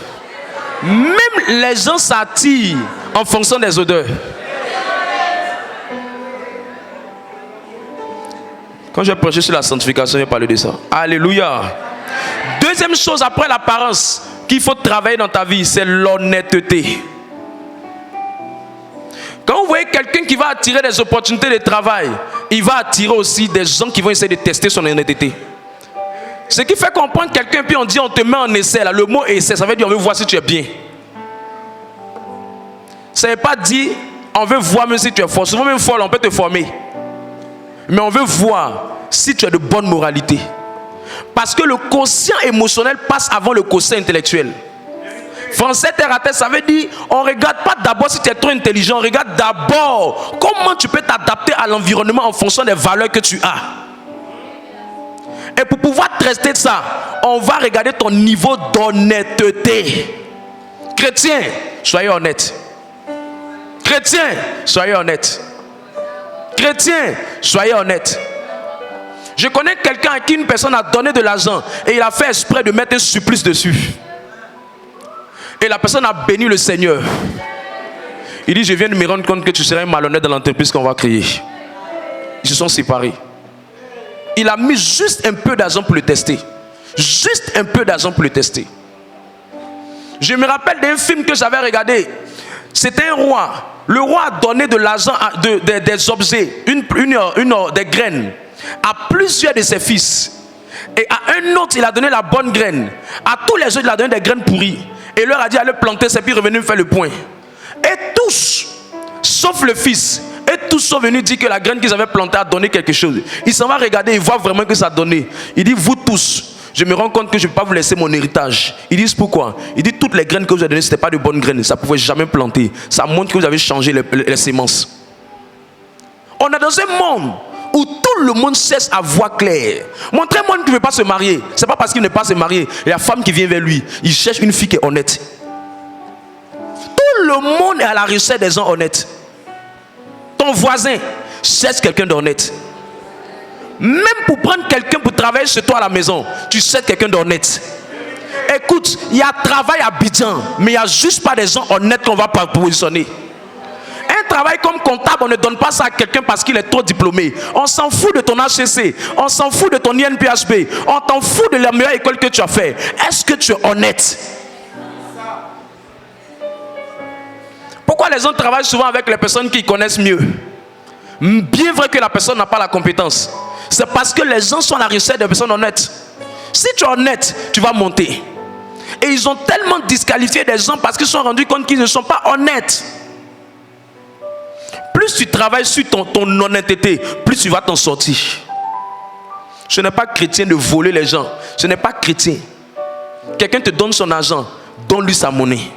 Même les gens s'attirent en fonction des odeurs. Quand je prêche sur la sanctification, je vais parler de ça. Alléluia. Deuxième chose après l'apparence qu'il faut travailler dans ta vie, c'est l'honnêteté. Quand vous voyez quelqu'un qui va attirer des opportunités de travail, il va attirer aussi des gens qui vont essayer de tester son honnêteté. Ce qui fait qu'on prend quelqu'un puis on dit on te met en essai. Là. Le mot essai, ça veut dire on veut voir si tu es bien. Ça ne veut pas dire on veut voir même si tu es fort. Souvent même fort, on peut te former. Mais on veut voir si tu as de bonne moralité. Parce que le quotient émotionnel passe avant le quotient intellectuel. Français terre à terre, ça veut dire on ne regarde pas d'abord si tu es trop intelligent. On regarde d'abord comment tu peux t'adapter à l'environnement en fonction des valeurs que tu as. Et pour pouvoir tester ça, on va regarder ton niveau d'honnêteté. Chrétien, soyez honnête. Chrétien, soyez honnête. Chrétien, soyez honnête. Je connais quelqu'un à qui une personne a donné de l'argent et il a fait exprès de mettre un supplice dessus. Et la personne a béni le Seigneur. Il dit, je viens de me rendre compte que tu serais malhonnête dans l'entreprise qu'on va créer. Ils se sont séparés. Il a mis juste un peu d'argent pour le tester. Juste un peu d'argent pour le tester. Je me rappelle d'un film que j'avais regardé. C'était un roi. Le roi a donné de l'argent, des objets, des graines à plusieurs de ses fils. Et à un autre, il a donné la bonne graine. À tous les autres, il a donné des graines pourries. Et il leur a dit, allez planter, c'est puis revenir me faire le point. Et tous, sauf le fils, et tous sont venus dire que la graine qu'ils avaient plantée a donné quelque chose. Il s'en va regarder, il voit vraiment que ça a donné. Il dit, vous tous, je me rends compte que je ne peux pas vous laisser mon héritage. Ils disent pourquoi? Il dit, toutes les graines que vous avez données, ce n'était pas de bonnes graines. Ça ne pouvait jamais planter. Ça montre que vous avez changé les semences. On est dans un monde où tout le monde cesse à voir clair. Montrez-moi qui ne veut pas se marier. Ce n'est pas parce qu'il ne veut pas se marier. Il y a la femme qui vient vers lui. Il cherche une fille qui est honnête. Tout le monde est à la recherche des gens honnêtes. Ton voisin cherche quelqu'un d'honnête. Même pour prendre quelqu'un pour travailler chez toi à la maison, tu cherches quelqu'un d'honnête. Écoute, il y a travail à Abidjan, mais il n'y a juste pas des gens honnêtes qu'on va positionner. Un travail comme comptable, on ne donne pas ça à quelqu'un parce qu'il est trop diplômé. On s'en fout de ton HCC, on s'en fout de ton INPHB, on t'en fout de la meilleure école que tu as fait. Est-ce que tu es honnête? Pourquoi les gens travaillent souvent avec les personnes qui connaissent mieux? Bien vrai que la personne n'a pas la compétence. C'est parce que les gens sont à la recherche de personnes honnêtes. Si tu es honnête, tu vas monter. Et ils ont tellement disqualifié des gens parce qu'ils se sont rendus compte qu'ils ne sont pas honnêtes. Plus tu travailles sur ton honnêteté, plus tu vas t'en sortir. Ce n'est pas chrétien de voler les gens. Ce n'est pas chrétien. Quelqu'un te donne son argent, donne-lui sa monnaie.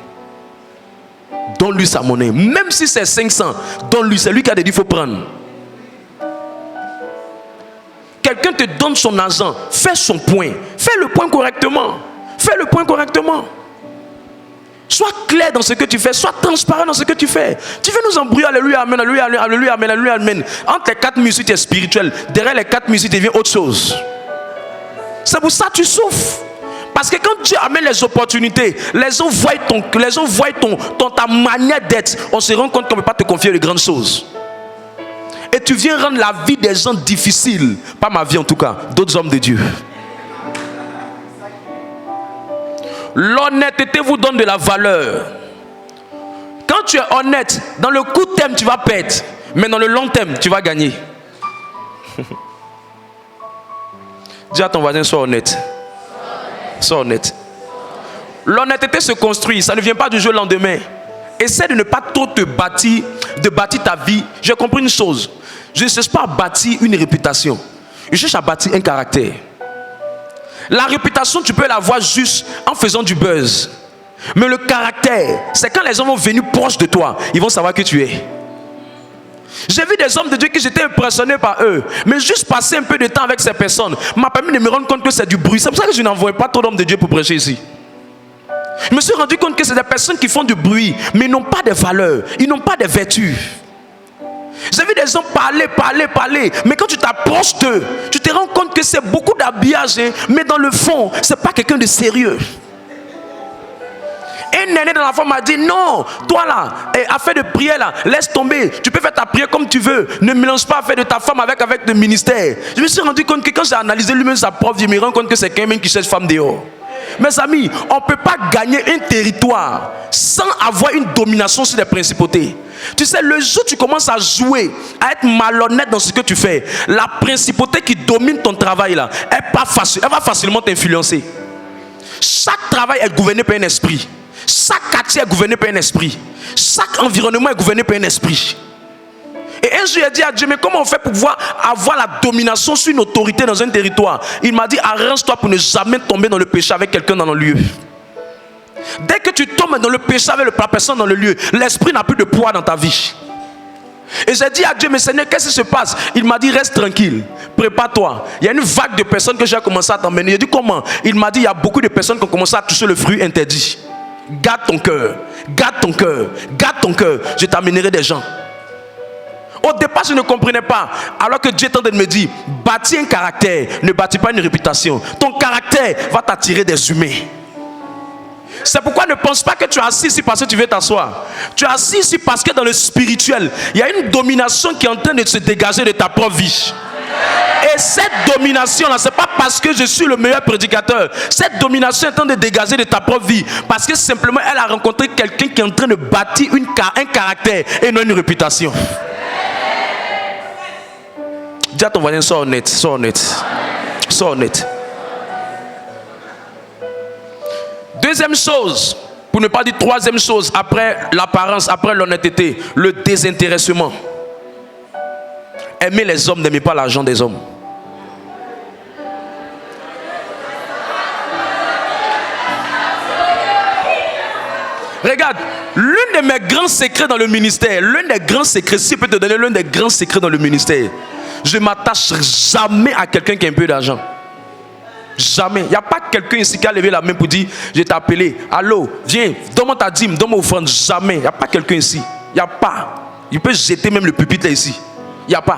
Donne-lui sa monnaie. Même si c'est 500, donne-lui. C'est lui qui a dit qu'il faut prendre. Quelqu'un te donne son argent, fais son point. Fais le point correctement. Fais le point correctement. Sois clair dans ce que tu fais. Sois transparent dans ce que tu fais. Tu veux nous embrouiller, alléluia, amen, alléluia, alléluia, amen, alléluia, amen. Entre les 4 minutes, tu es spirituel. Derrière les 4 minutes, tu deviens autre chose. C'est pour ça que tu souffres. Parce que quand Dieu amène les opportunités, les gens voient ta manière d'être. On se rend compte qu'on ne peut pas te confier de grandes choses. Et tu viens rendre la vie des gens difficile. Pas ma vie en tout cas, d'autres hommes de Dieu. L'honnêteté vous donne de la valeur. Quand tu es honnête, dans le court terme tu vas perdre, mais dans le long terme tu vas gagner. Dis à ton voisin, sois honnête. Sois honnête. L'honnêteté se construit, ça ne vient pas du jour au lendemain. Essaie de ne pas trop te bâtir, de bâtir ta vie. J'ai compris une chose. Je ne cherche pas à bâtir une réputation. Je cherche à bâtir un caractère. La réputation, tu peux l'avoir juste en faisant du buzz. Mais le caractère, c'est quand les gens vont venir proches de toi, ils vont savoir que tu es. J'ai vu des hommes de Dieu qui j'étais impressionné par eux. Mais juste passer un peu de temps avec ces personnes m'a permis de me rendre compte que c'est du bruit. C'est pour ça que je n'envoie pas trop d'hommes de Dieu pour prêcher ici. Je me suis rendu compte que c'est des personnes qui font du bruit, mais ils n'ont pas de valeur, ils n'ont pas de vertu. J'ai vu des gens parler, mais quand tu t'approches d'eux, tu te rends compte que c'est beaucoup d'habillage, mais dans le fond, c'est pas quelqu'un de sérieux. Un aîné dans la femme m'a dit, non, toi là, affaire de prière là, laisse tomber. Tu peux faire ta prière comme tu veux. Ne mélange pas affaire de ta femme avec le ministère. Je me suis rendu compte que quand j'ai analysé lui-même sa propre vie, je me rends compte que c'est quelqu'un qui cherche femme dehors. Mes amis, on ne peut pas gagner un territoire sans avoir une domination sur les principautés. Tu sais, le jour où tu commences à jouer, à être malhonnête dans ce que tu fais, la principauté qui domine ton travail là, elle va facilement t'influencer. Chaque travail est gouverné par un esprit. Chaque quartier est gouverné par un esprit. Chaque environnement est gouverné par un esprit. Et un jour, il a dit à Dieu, mais comment on fait pour pouvoir avoir la domination sur une autorité dans un territoire? Il m'a dit, arrange-toi pour ne jamais tomber dans le péché avec quelqu'un dans le lieu. Dès que tu tombes dans le péché avec la personne dans le lieu, l'esprit n'a plus de poids dans ta vie. Et j'ai dit à Dieu, mais Seigneur, qu'est-ce qui se passe? Il m'a dit, reste tranquille, prépare-toi. Il y a une vague de personnes que j'ai commencé à t'emmener. J'ai dit, comment? Il m'a dit, il y a beaucoup de personnes qui ont commencé à toucher le fruit interdit. Garde ton cœur, garde ton cœur, garde ton cœur. Je t'amènerai des gens. Au départ, je ne comprenais pas. Alors que Dieu est en train de me dire, bâtis un caractère, ne bâtis pas une réputation. Ton caractère va t'attirer des humains. C'est pourquoi ne pense pas que tu es assis ici parce que tu veux t'asseoir. Tu es assis ici parce que dans le spirituel, il y a une domination qui est en train de se dégager de ta propre vie. Et cette domination-là, ce n'est pas parce que je suis le meilleur prédicateur. Cette domination est en train de dégager de ta propre vie. Parce que simplement, elle a rencontré quelqu'un qui est en train de bâtir un caractère et non une réputation. Dis à ton voisin, sois honnête, sois honnête. Sois honnête. Deuxième chose, pour ne pas dire troisième chose, après l'apparence, après l'honnêteté, le désintéressement. Aimer les hommes, n'aimer pas l'argent des hommes. Regarde, l'un de mes grands secrets dans le ministère, l'un des grands secrets, si je peux te donner l'un des grands secrets dans le ministère, je ne m'attache jamais à quelqu'un qui a un peu d'argent. Jamais. Il n'y a pas quelqu'un ici qui a levé la main pour dire, je t'ai appelé, allô, viens, donne-moi ta dîme, donne-moi offrande. Jamais. Il n'y a pas quelqu'un ici. Il n'y a pas. Il peut jeter même le pupitre ici. Il n'y a pas.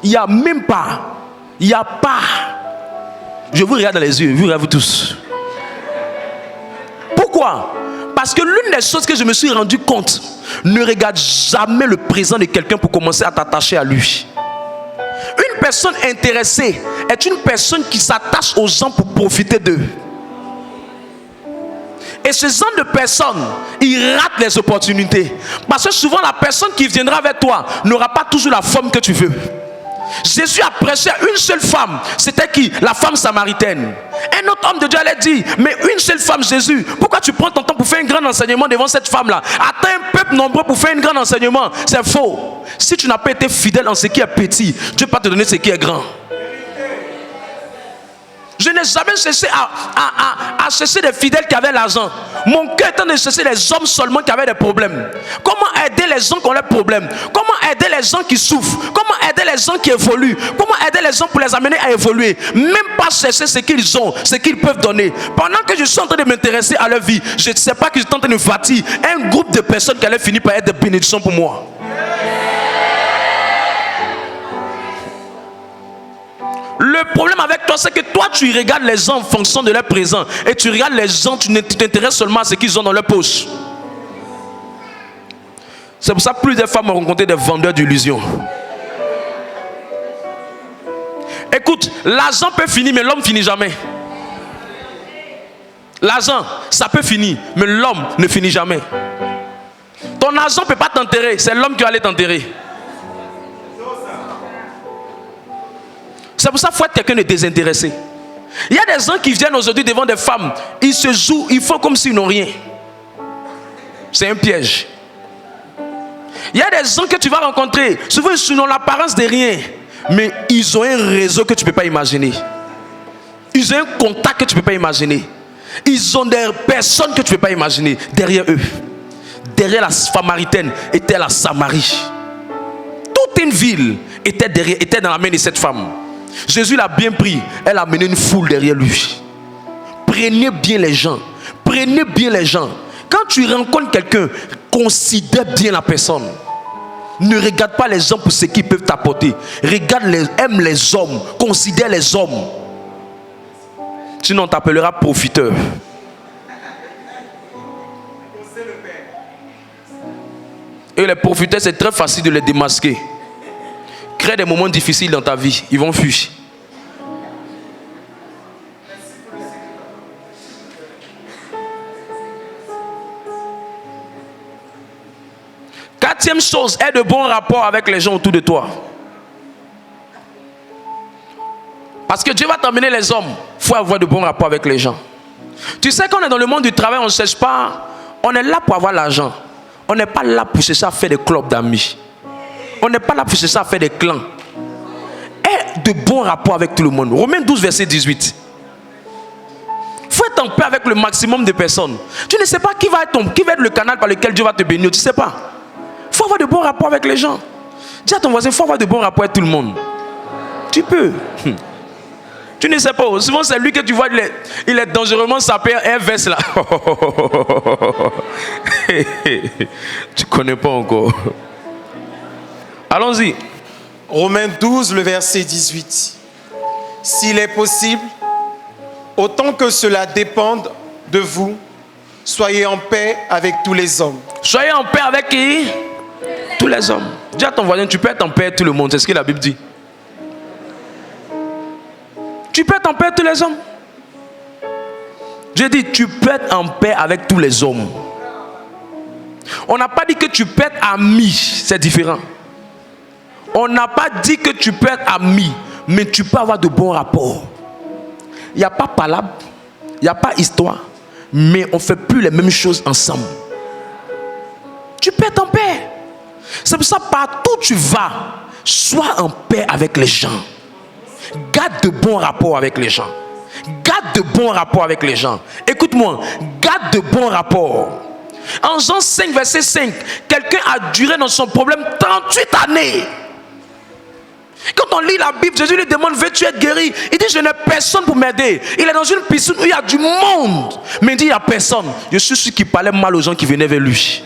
Il n'y a même pas. Il n'y a pas. Je vous regarde dans les yeux, vous regardez vous tous. Pourquoi? Parce que l'une des choses que je me suis rendu compte, ne regarde jamais le présent de quelqu'un pour commencer à t'attacher à lui. Une personne intéressée est une personne qui s'attache aux gens pour profiter d'eux. Et ce genre de personnes, ils ratent les opportunités. Parce que souvent la personne qui viendra vers toi n'aura pas toujours la forme que tu veux. Jésus a prêché à une seule femme. C'était qui? La femme samaritaine. Un autre homme de Dieu allait dire, mais une seule femme, Jésus, pourquoi tu prends ton temps pour faire un grand enseignement devant cette femme-là? Attends un peuple nombreux pour faire un grand enseignement. C'est faux. Si tu n'as pas été fidèle en ce qui est petit, Dieu va te donner ce qui est grand. Je n'ai jamais cherché à chercher des fidèles qui avaient l'argent. Mon cœur est en train de chercher les hommes seulement qui avaient des problèmes. Comment aider les gens qui ont des problèmes? Comment aider les gens qui souffrent? Comment aider les gens qui évoluent? Comment aider les gens pour les amener à évoluer? Même pas chercher ce qu'ils ont, ce qu'ils peuvent donner. Pendant que je suis en train de m'intéresser à leur vie, je ne sais pas que je suis en train de bâtir un groupe de personnes qui allaient finir par être des bénédictions pour moi. Le problème avec toi, c'est que toi, tu regardes les gens en fonction de leur présent. Et tu regardes les gens, tu t'intéresses seulement à ce qu'ils ont dans leur poche. C'est pour ça que plusieurs femmes ont rencontré des vendeurs d'illusions. Écoute, l'argent peut finir, mais l'homme ne finit jamais. L'argent, ça peut finir, mais l'homme ne finit jamais. Ton argent ne peut pas t'enterrer, c'est l'homme qui va aller t'enterrer. C'est pour ça qu'il faut être quelqu'un de désintéressé. Il y a des gens qui viennent aujourd'hui devant des femmes, ils se jouent, ils font comme s'ils n'ont rien. C'est un piège. Il y a des gens que tu vas rencontrer, souvent ils n'ont l'apparence de rien, mais ils ont un réseau que tu ne peux pas imaginer. Ils ont un contact que tu ne peux pas imaginer. Ils ont des personnes que tu ne peux pas imaginer derrière eux. Derrière la Samaritaine était la Samarie. Toute une ville était dans la main de cette femme. Jésus l'a bien pris. Elle a mené une foule derrière lui. Prenez bien les gens. Prenez bien les gens. Quand tu rencontres quelqu'un, considère bien la personne. Ne regarde pas les gens pour ce qu'ils peuvent t'apporter. Aime les hommes. Considère les hommes. Sinon on t'appellera profiteur. Et les profiteurs, c'est très facile de les démasquer. Crée des moments difficiles dans ta vie, ils vont fuir. Quatrième chose, aie de bons rapports avec les gens autour de toi. Parce que Dieu va t'emmener les hommes. Il faut avoir de bons rapports avec les gens. Tu sais qu'on est dans le monde du travail, on ne cherche pas. On est là pour avoir l'argent. On n'est pas là pour chercher à faire des clubs d'amis. On n'est pas là pour chercher à faire des clans. Aie de bons rapports avec tout le monde. Romains 12, verset 18. Il faut être en paix avec le maximum de personnes. Tu ne sais pas qui va être le canal par lequel Dieu va te bénir. Tu ne sais pas. Il faut avoir de bons rapports avec les gens. Dis à ton voisin, il faut avoir de bons rapports avec tout le monde. Tu peux. Tu ne sais pas. Souvent, c'est lui que tu vois, il est dangereusement sapé un veste là. Tu ne connais pas encore. Allons-y. Romains 12, le verset 18. S'il est possible, autant que cela dépende de vous, soyez en paix avec tous les hommes. Soyez en paix avec qui? Tous les hommes. Dis à ton voisin, tu peux être en paix avec tout le monde. C'est ce que la Bible dit. Tu peux être en paix avec tous les hommes. J'ai dit, tu peux être en paix avec tous les hommes. On n'a pas dit que tu peux être ami. C'est différent. On n'a pas dit que tu peux être ami, mais tu peux avoir de bons rapports. Il n'y a pas palabre, il n'y a pas histoire, mais on ne fait plus les mêmes choses ensemble. Tu peux être en paix. C'est pour ça, partout où tu vas, sois en paix avec les gens. Garde de bons rapports avec les gens. Garde de bons rapports avec les gens. Écoute-moi, garde de bons rapports. En Jean 5, verset 5, quelqu'un a duré dans son problème 38 années. Quand on lit la Bible, Jésus lui demande, veux-tu être guéri? Il dit, je n'ai personne pour m'aider. Il est dans une piscine où il y a du monde. Mais il dit, il n'y a personne. Je suis celui qui parlait mal aux gens qui venaient vers lui.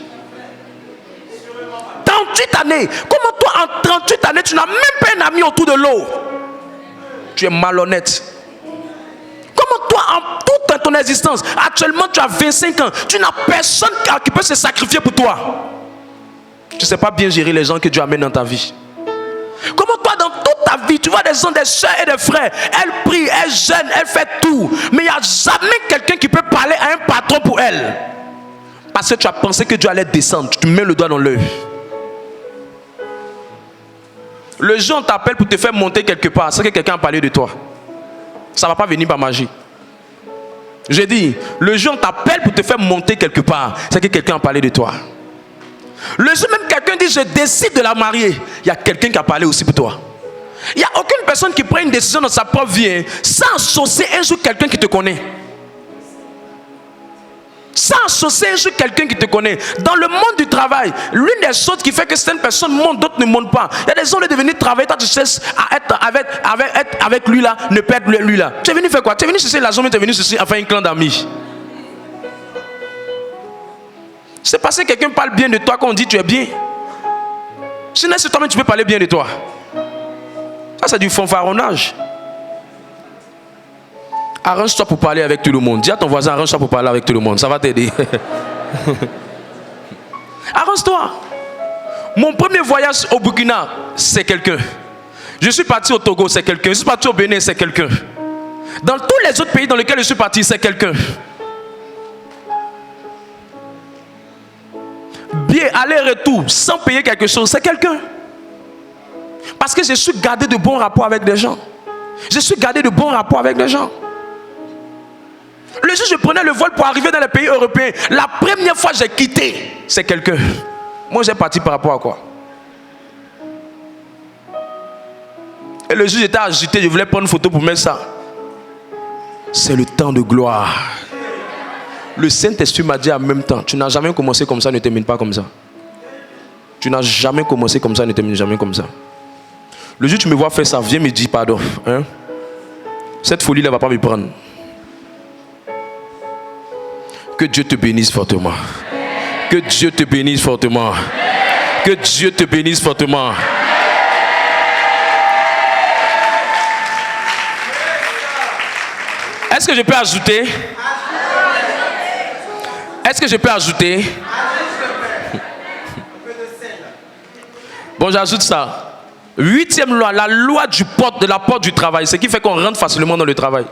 38 années. Comment toi, en 38 années, tu n'as même pas un ami autour de l'eau? Tu es malhonnête. Comment toi, en toute ton existence, actuellement tu as 25 ans, tu n'as personne qui peut se sacrifier pour toi? Tu ne sais pas bien gérer les gens que Dieu amène dans ta vie. Comment toi, dans toute ta vie, tu vois des gens, des soeurs et des frères, elles prient, elles jeûnent, elles font tout, mais il n'y a jamais quelqu'un qui peut parler à un patron pour elle. Parce que tu as pensé que Dieu allait descendre, tu te mets le doigt dans l'œil. Le jour où on t'appelle pour te faire monter quelque part, c'est que quelqu'un a parlé de toi. Ça ne va pas venir par magie. Je dis, le jour où on t'appelle pour te faire monter quelque part, c'est que quelqu'un a parlé de toi. Le jour même quelqu'un dit, je décide de la marier, il y a quelqu'un qui a parlé aussi pour toi. Il n'y a aucune personne qui prend une décision dans sa propre vie sans associer un jour quelqu'un qui te connaît. Sans associer un jour quelqu'un qui te connaît. Dans le monde du travail, l'une des choses qui fait que certaines personnes montent, d'autres ne montent pas. Il y a des gens qui sont venus travailler, toi tu cherches à être avec lui là, ne pas être lui là. Tu es venu faire quoi? Tu es venu chercher la zone, tu es venu chercher à faire un clan d'amis. C'est parce que quelqu'un parle bien de toi qu'on dit tu es bien. Sinon, c'est toi-même tu peux parler bien de toi. Ça, c'est du fanfaronnage. Arrange-toi pour parler avec tout le monde. Dis à ton voisin, arrange-toi pour parler avec tout le monde. Ça va t'aider. Arrange-toi. Mon premier voyage au Burkina, c'est quelqu'un. Je suis parti au Togo, c'est quelqu'un. Je suis parti au Bénin, c'est quelqu'un. Dans tous les autres pays dans lesquels je suis parti, c'est quelqu'un. Bien, aller-retour, sans payer quelque chose, c'est quelqu'un. Parce que je suis gardé de bons rapports avec des gens. Je suis gardé de bons rapports avec des gens. Le jour où je prenais le vol pour arriver dans les pays européens, la première fois que j'ai quitté, c'est quelqu'un. Moi, j'ai parti par rapport à quoi? Et le jour où j'étais agité, je voulais prendre une photo pour mettre ça. C'est le temps de gloire. Le Saint-Esprit m'a dit en même temps, tu n'as jamais commencé comme ça, ne termine pas comme ça. Tu n'as jamais commencé comme ça, ne termine jamais comme ça. Le jour où tu me vois faire ça, viens me dire pardon. Hein? Cette folie-là ne va pas me prendre. Que Dieu te bénisse fortement. Que Dieu te bénisse fortement. Que Dieu te bénisse fortement. Est-ce que je peux ajouter? Est-ce que je peux ajouter? Bon, j'ajoute ça. 8e loi, la loi de la porte du travail. Ce qui fait qu'on rentre facilement dans le travail.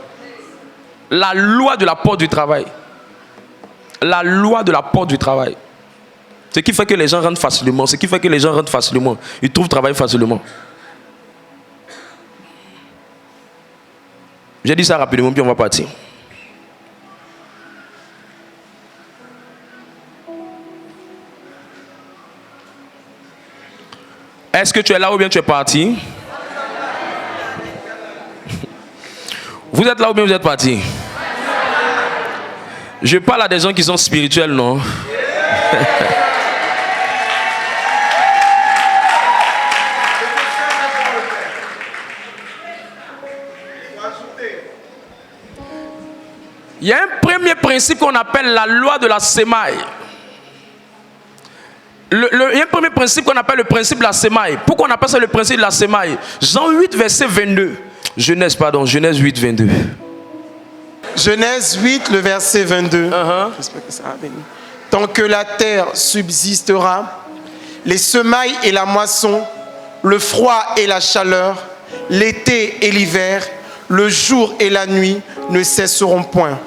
La loi de la porte du travail. La loi de la porte du travail. Ce qui fait que les gens rentrent facilement. Ce qui fait que les gens rentrent facilement. Ils trouvent travail facilement. J'ai dit ça rapidement, puis on va partir. Est-ce que tu es là ou bien tu es parti? Vous êtes là ou bien vous êtes parti? Je parle à des gens qui sont spirituels, non? Il y a un premier principe qu'on appelle la loi de la semaille. Il y a un premier principe qu'on appelle le principe de la semaille. Pourquoi on appelle ça le principe de la semaille? Jean 8, verset 22. Genèse 8, 22. Genèse 8, le verset 22. J'espère que ça va venir. Tant que la terre subsistera, les semailles et la moisson, le froid et la chaleur, l'été et l'hiver, le jour et la nuit ne cesseront point.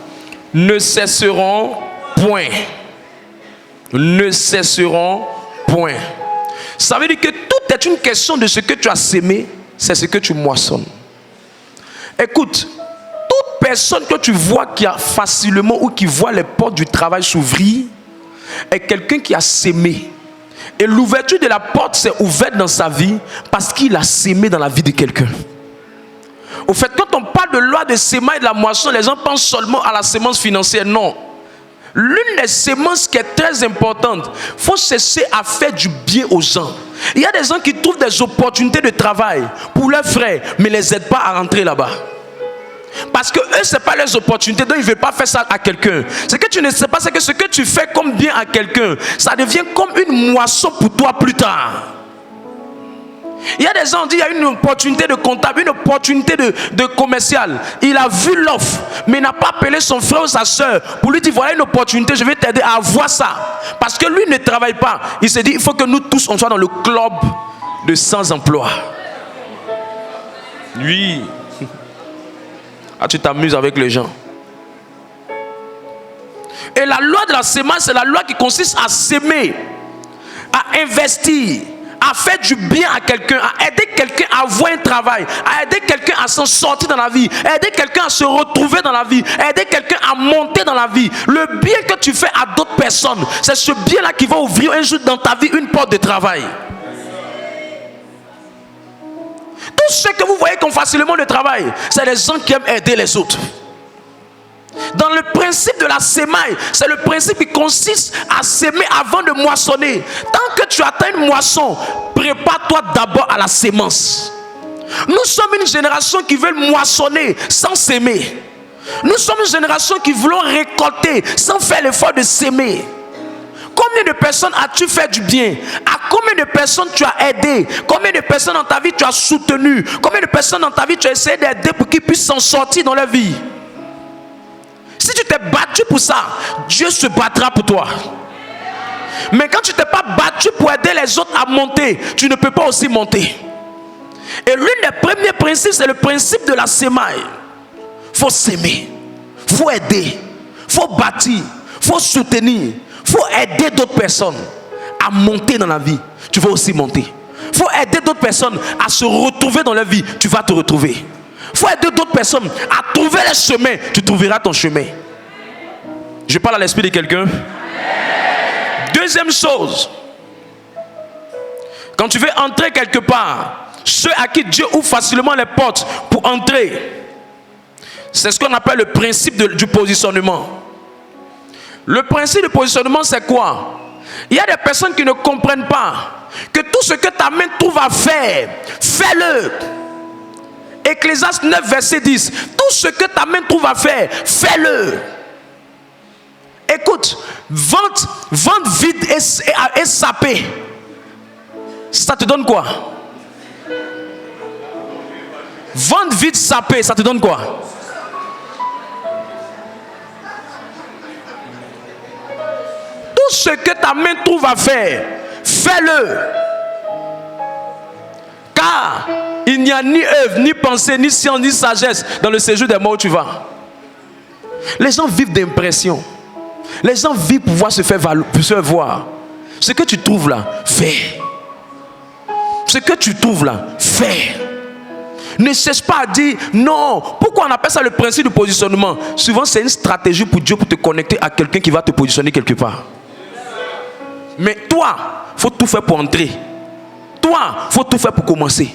Ne cesseront point. Ne cesseront point. Ça veut dire que tout est une question de ce que tu as sémé, c'est ce que tu moissonnes. Écoute, toute personne que tu vois qui a facilement ou qui voit les portes du travail s'ouvrir est quelqu'un qui a sémé. Et l'ouverture de la porte s'est ouverte dans sa vie parce qu'il a sémé dans la vie de quelqu'un. Au fait, quand on parle de loi de sémence et de la moisson, les gens pensent seulement à la sémence financière. Non. L'une des sémences qui est très importante, il faut cesser à faire du bien aux gens. Il y a des gens qui trouvent des opportunités de travail pour leurs frères, mais ne les aident pas à rentrer là-bas. Parce que eux, ce n'est pas leurs opportunités, donc ils ne veulent pas faire ça à quelqu'un. Ce que tu ne sais pas, c'est que ce que tu fais comme bien à quelqu'un, ça devient comme une moisson pour toi plus tard. Il y a des gens qui disent qu'il y a une opportunité de comptable, une opportunité de commercial. Il a vu l'offre, mais il n'a pas appelé son frère ou sa soeur pour lui dire voilà une opportunité, je vais t'aider à avoir ça. Parce que lui ne travaille pas. Il s'est dit il faut que nous tous on soit dans le club de sans-emploi. Oui. Ah, tu t'amuses avec les gens. Et la loi de la sémence, c'est la loi qui consiste à s'aimer, à investir, à faire du bien à quelqu'un, à aider quelqu'un à avoir un travail, à aider quelqu'un à s'en sortir dans la vie, à aider quelqu'un à se retrouver dans la vie, à aider quelqu'un à monter dans la vie. Le bien que tu fais à d'autres personnes, c'est ce bien-là qui va ouvrir un jour dans ta vie une porte de travail. Tous ceux que vous voyez qui ont facilement le travail, c'est les gens qui aiment aider les autres. Dans le principe de la sémaille, c'est le principe qui consiste à s'aimer avant de moissonner. Tant que tu atteins une moisson, prépare-toi d'abord à la sémence. Nous sommes une génération qui veut moissonner sans s'aimer. Nous sommes une génération qui voulons récolter sans faire l'effort de s'aimer. Combien de personnes as-tu fait du bien? À combien de personnes tu as aidé? Combien de personnes dans ta vie tu as soutenu? Combien de personnes dans ta vie tu as essayé d'aider pour qu'ils puissent s'en sortir dans leur vie? Si tu t'es battu pour ça, Dieu se battra pour toi. Mais quand tu ne t'es pas battu pour aider les autres à monter, tu ne peux pas aussi monter. Et l'un des premiers principes, c'est le principe de la sémaille. Il faut s'aimer, il faut aider, il faut bâtir, il faut soutenir, il faut aider d'autres personnes à monter dans la vie. Tu vas aussi monter. Il faut aider d'autres personnes à se retrouver dans leur vie. Tu vas te retrouver. Il faut aider d'autres personnes à trouver les chemins. Tu trouveras ton chemin. Je parle à l'esprit de quelqu'un. Deuxième chose. Quand tu veux entrer quelque part, ceux à qui Dieu ouvre facilement les portes pour entrer, c'est ce qu'on appelle le principe du positionnement. Le principe du positionnement, c'est quoi? Il y a des personnes qui ne comprennent pas que tout ce que ta main trouve à faire, fais-le. Ecclésiaste 9, verset 10. Tout ce que ta main trouve à faire, fais-le. Écoute, vente vide et sapé, ça te donne quoi? Vente vide sapé, ça te donne quoi? Tout ce que ta main trouve à faire, fais-le. Il n'y a ni œuvre, ni pensée, ni science, ni sagesse dans le séjour des morts où tu vas. Les gens vivent d'impression. Les gens vivent pour pouvoir se faire voir. Ce que tu trouves là, fais. Ce que tu trouves là, fais. Ne cherche pas à dire non. Pourquoi on appelle ça le principe de positionnement? Souvent c'est une stratégie pour Dieu pour te connecter à quelqu'un qui va te positionner quelque part. Mais toi, il faut tout faire pour entrer. Toi, il faut tout faire pour commencer.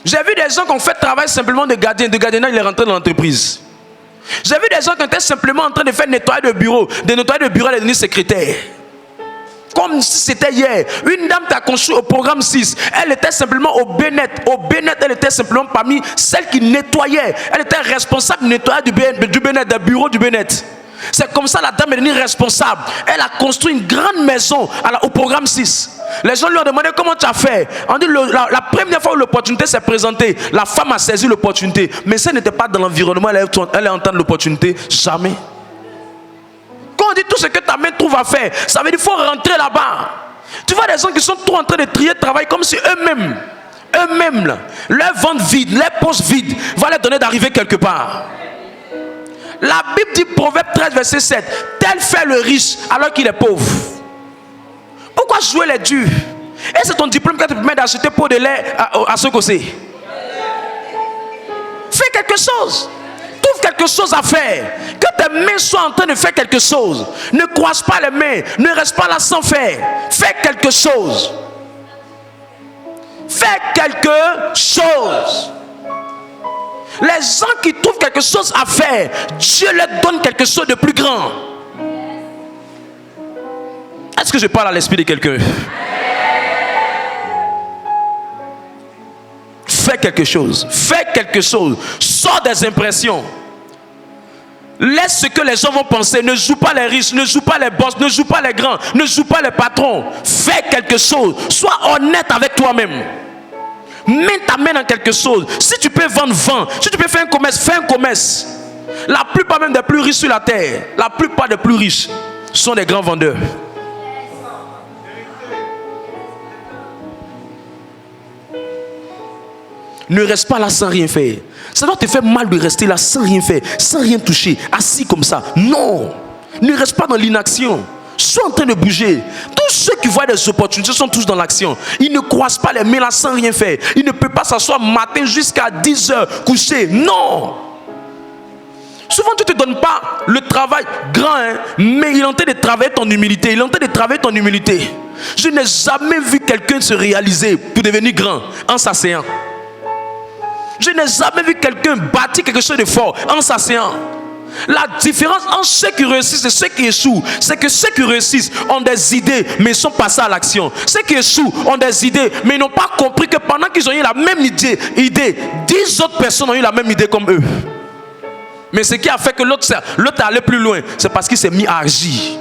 J'ai vu des gens qui ont fait travail simplement de gardien. De gardiennage, il est rentré dans l'entreprise. J'ai vu des gens qui étaient simplement en train de faire nettoyer de bureau. De nettoyer de bureau, elle est devenue secrétaire. Comme si c'était hier. Une dame qui a construit au programme 6. Elle était simplement au Bénet. Au Bénet, elle était simplement parmi celles qui nettoyaient. Elle était responsable du nettoyage du Bénet, des bureaux du Bénet. C'est comme ça la dame est devenue responsable. Elle a construit une grande maison au programme 6. Les gens lui ont demandé comment tu as fait. On dit la première fois où l'opportunité s'est présentée, la femme a saisi l'opportunité. Mais si elle n'était pas dans l'environnement, elle allait entendre l'opportunité. Jamais. Quand on dit tout ce que ta main trouve à faire, ça veut dire qu'il faut rentrer là-bas. Tu vois des gens qui sont trop en train de trier de travail comme si eux-mêmes, là, leur ventre vide, leur poche vide, va leur donner d'arriver quelque part. La Bible dit, Proverbe 13, verset 7, tel fait le riche alors qu'il est pauvre. Pourquoi jouer les durs? Et c'est ton diplôme qui te permet d'acheter pot de lait à ce côté. Fais quelque chose. Trouve quelque chose à faire. Que tes mains soient en train de faire quelque chose. Ne croise pas les mains. Ne reste pas là sans faire. Fais quelque chose. Fais quelque chose. Les gens qui trouvent quelque chose à faire, Dieu leur donne quelque chose de plus grand. Est-ce que je parle à l'esprit de quelqu'un? Fais quelque chose. Fais quelque chose. Sors des impressions. Laisse ce que les gens vont penser. Ne joue pas les riches, ne joue pas les boss, ne joue pas les grands, ne joue pas les patrons. Fais quelque chose. Sois honnête avec toi-même. Mets ta main dans quelque chose. Si tu peux vendre, vends. Si tu peux faire un commerce, fais un commerce. La plupart même des plus riches sur la terre, la plupart des plus riches sont des grands vendeurs. Ne reste pas là sans rien faire. Ça doit te faire mal de rester là sans rien faire, sans rien toucher, assis comme ça. Non. Ne reste pas dans l'inaction. Sois en train de bouger. Tous ceux qui voient des opportunités sont tous dans l'action. Ils ne croisent pas les mains là sans rien faire. Ils ne peuvent pas s'asseoir matin jusqu'à 10h coucher. Non. Souvent tu ne te donnes pas le travail grand, hein, mais il est en train de travailler ton humilité. Il est en train de travailler ton humilité. Je n'ai jamais vu quelqu'un se réaliser pour devenir grand en s'asseyant. Je n'ai jamais vu quelqu'un bâtir quelque chose de fort en s'asseyant. La différence entre ceux qui réussissent et ceux qui échouent, c'est que ceux qui réussissent ont des idées, mais ils sont passés à l'action. Ceux qui échouent ont des idées, mais ils n'ont pas compris que pendant qu'ils ont eu la même idée, 10 autres personnes ont eu la même idée comme eux. Mais ce qui a fait que l'autre est allé plus loin, c'est parce qu'il s'est mis à agir.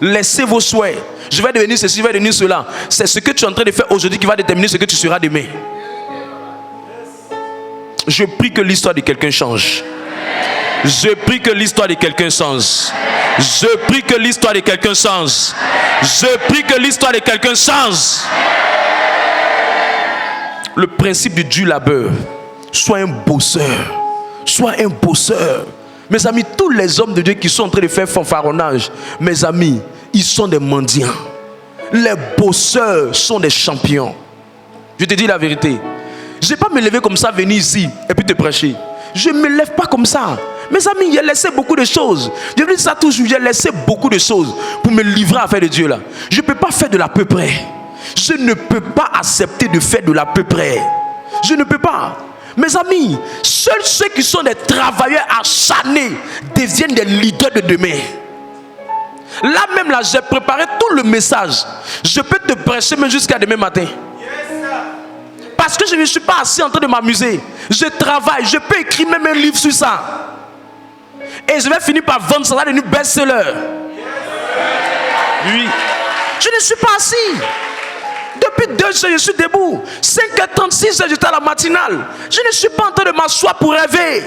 Laissez vos souhaits. Je vais devenir ceci, je vais devenir cela. C'est ce que tu es en train de faire aujourd'hui qui va déterminer ce que tu seras demain. Je prie que l'histoire de quelqu'un change. Je prie que l'histoire de quelqu'un change. Je prie que l'histoire de quelqu'un change. Je prie que l'histoire de quelqu'un change. Le principe du dur labeur. Sois un bosseur. Sois un bosseur. Mes amis, tous les hommes de Dieu qui sont en train de faire fanfaronnage, mes amis, ils sont des mendiants. Les bosseurs sont des champions. Je te dis la vérité. Je ne vais pas me lever comme ça, venir ici et puis te prêcher. Je ne me lève pas comme ça. Mes amis, j'ai laissé beaucoup de choses. Je dis ça toujours, j'ai laissé beaucoup de choses pour me livrer à faire de Dieu là. Je ne peux pas faire de l'à peu près. Je ne peux pas accepter de faire de l'à peu près. Je ne peux pas. Mes amis, seuls ceux qui sont des travailleurs acharnés deviennent des leaders de demain. Là même là, j'ai préparé tout le message. Je peux te prêcher même jusqu'à demain matin. Parce que je ne suis pas assis en train de m'amuser. Je travaille, je peux écrire même un livre sur ça. Et je vais finir par vendre ça, ça va devenir best-seller. Oui. Je ne suis pas assis. Depuis 2 heures, je suis debout. 5h36, j'étais à la matinale. Je ne suis pas en train de m'asseoir pour rêver.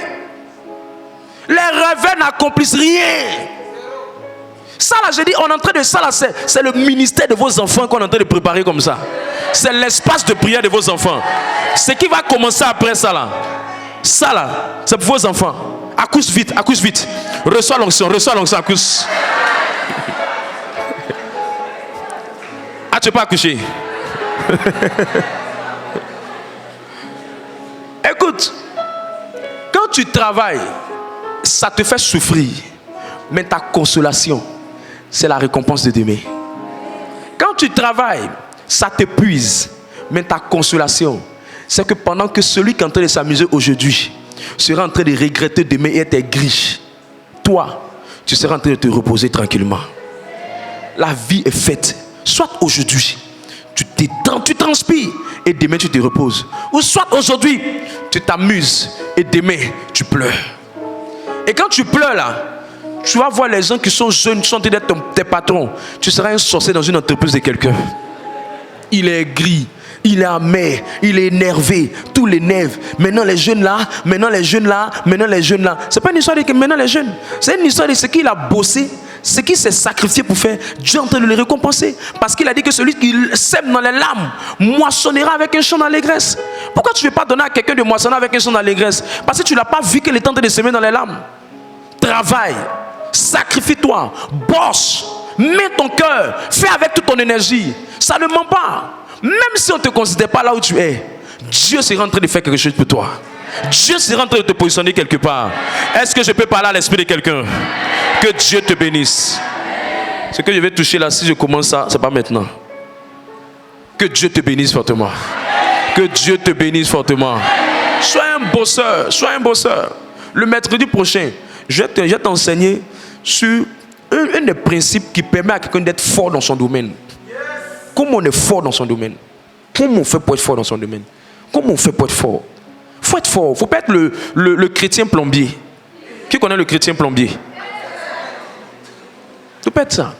Les rêveurs n'accomplissent rien. Ça là, je dis, on est en train de ça là, c'est le ministère de vos enfants qu'on est en train de préparer comme ça. C'est l'espace de prière de vos enfants. Ce qui va commencer après ça là, c'est pour vos enfants. Accouche vite, accouche vite. Reçois l'onction, accouche. Ah, tu peux pas accoucher. Écoute, quand tu travailles, ça te fait souffrir. Mais ta consolation, c'est la récompense de demain. Quand tu travailles, ça t'épuise. Mais ta consolation, c'est que pendant que celui qui est en train de s'amuser aujourd'hui sera en train de regretter demain et être aigri, toi, tu seras en train de te reposer tranquillement. La vie est faite. Soit aujourd'hui, tu t'étends, tu transpires et demain tu te reposes. Ou soit aujourd'hui, tu t'amuses et demain tu pleures. Et quand tu pleures là, tu vas voir les gens qui sont jeunes, qui sont en train d'être tes patrons. Tu seras un sorcier dans une entreprise de quelqu'un. Il est gris, il est amer, il est énervé, tout l'énerve. Maintenant les jeunes là. C'est pas une histoire de que maintenant les jeunes. C'est une histoire de ce qu'il a bossé, ce qu'il s'est sacrifié pour faire. Dieu est en train de le récompenser. Parce qu'il a dit que celui qui sème dans les larmes moissonnera avec un chant d'allégresse. Pourquoi tu ne veux pas donner à quelqu'un de moissonner avec un chant d'allégresse? Parce que tu n'as pas vu qu'il est en train de semer dans les larmes. Travaille, sacrifie-toi, bosse, mets ton cœur, fais avec toute ton énergie. Ça ne ment pas. Même si on ne te considère pas là où tu es, Dieu sera en train de faire quelque chose pour toi. Dieu sera en train de te positionner quelque part. Est-ce que je peux parler à l'esprit de quelqu'un? Que Dieu te bénisse. Ce que je vais toucher là, si je commence ça, c'est pas maintenant. Que Dieu te bénisse fortement. Que Dieu te bénisse fortement. Sois un bosseur, sois un bosseur. Le mercredi prochain, je vais t'enseigner sur un des principes qui permet à quelqu'un d'être fort dans son domaine. Comment on est fort dans son domaine? Comment on fait pour être fort dans son domaine? Comment on fait pour être fort? Il faut être fort. Il ne faut pas être le chrétien plombier. Qui connaît le chrétien plombier? Il ne faut pas être ça.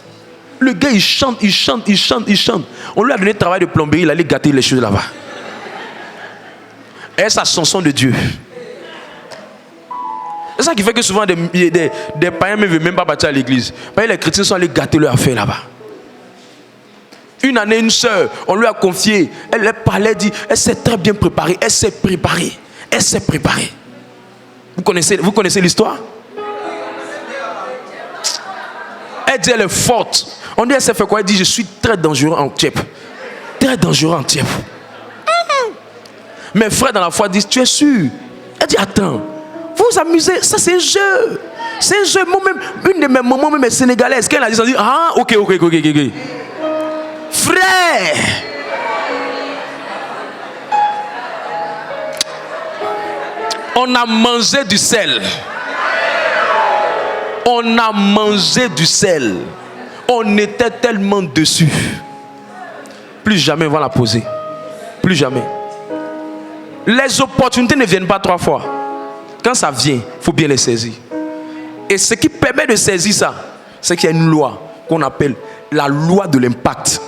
Le gars, il chante. On lui a donné le travail de plombier, il allait gâter les choses là-bas. Et c'est la chanson de Dieu. C'est ça qui fait que souvent des païens ne veulent même pas partir à l'église. Parce que les chrétiens sont allés gâter leur affaire là-bas. Une année, une sœur, on lui a confié, elle parlait, dit, elle s'est très bien préparée, elle s'est préparée. Vous connaissez l'histoire? Elle dit, elle est forte. On dit, elle s'est fait quoi? Elle dit, je suis très dangereux en tiep. Très dangereux en tiep. Mes frères dans la foi disent, tu es sûr? Elle dit, attends, vous vous amusez, ça c'est un jeu. C'est un jeu. Moi-même, une de mes mamans, même sénégalaise, qu'elle a dit, ah, ok. Frère, on a mangé du sel. On était tellement dessus. Plus jamais on va la poser. Plus jamais. Les opportunités ne viennent pas 3 fois. Quand ça vient, il faut bien les saisir. Et ce qui permet de saisir ça, c'est qu'il y a une loi qu'on appelle la loi de l'impact.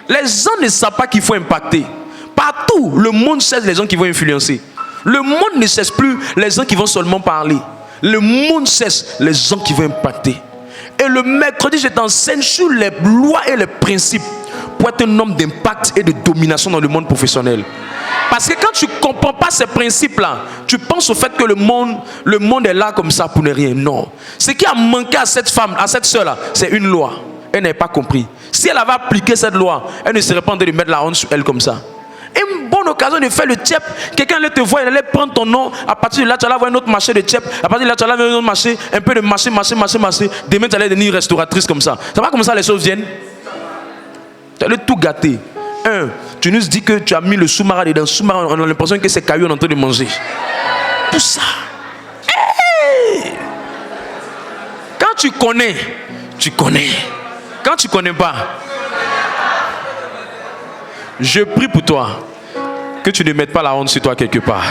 Les gens ne savent pas qu'il faut impacter. Partout, le monde cesse les gens qui vont influencer. Le monde ne cesse plus les gens qui vont seulement parler. Le monde cesse les gens qui vont impacter. Et le mercredi, je t'enseigne sur les lois et les principes pour être un homme d'impact et de domination dans le monde professionnel. Parce que quand tu ne comprends pas ces principes-là, tu penses au fait que le monde est là comme ça pour ne rien. Non. Ce qui a manqué à cette femme, à cette soeur-là, c'est une loi. Elle n'avait pas compris. Si elle avait appliqué cette loi, elle ne serait pas en train de mettre la honte sur elle comme ça. Une bonne occasion de faire le tchèp. Quelqu'un allait te voir, il allait prendre ton nom. À partir de là, tu allais avoir un autre marché de tchèp. À partir de là, tu allais avoir un autre marché. Un peu de marché. Demain, tu allais devenir restauratrice comme ça. C'est pas comme ça les choses viennent. Tu allais tout gâter. Tu nous dis que tu as mis le sous-marin dedans. Le sous-marin, on a l'impression que c'est caillou, on est en train de manger. Tout ça. Hey! Quand tu connais, tu connais. Quand tu ne connais pas, je prie pour toi que tu ne mettes pas la honte sur toi quelque part.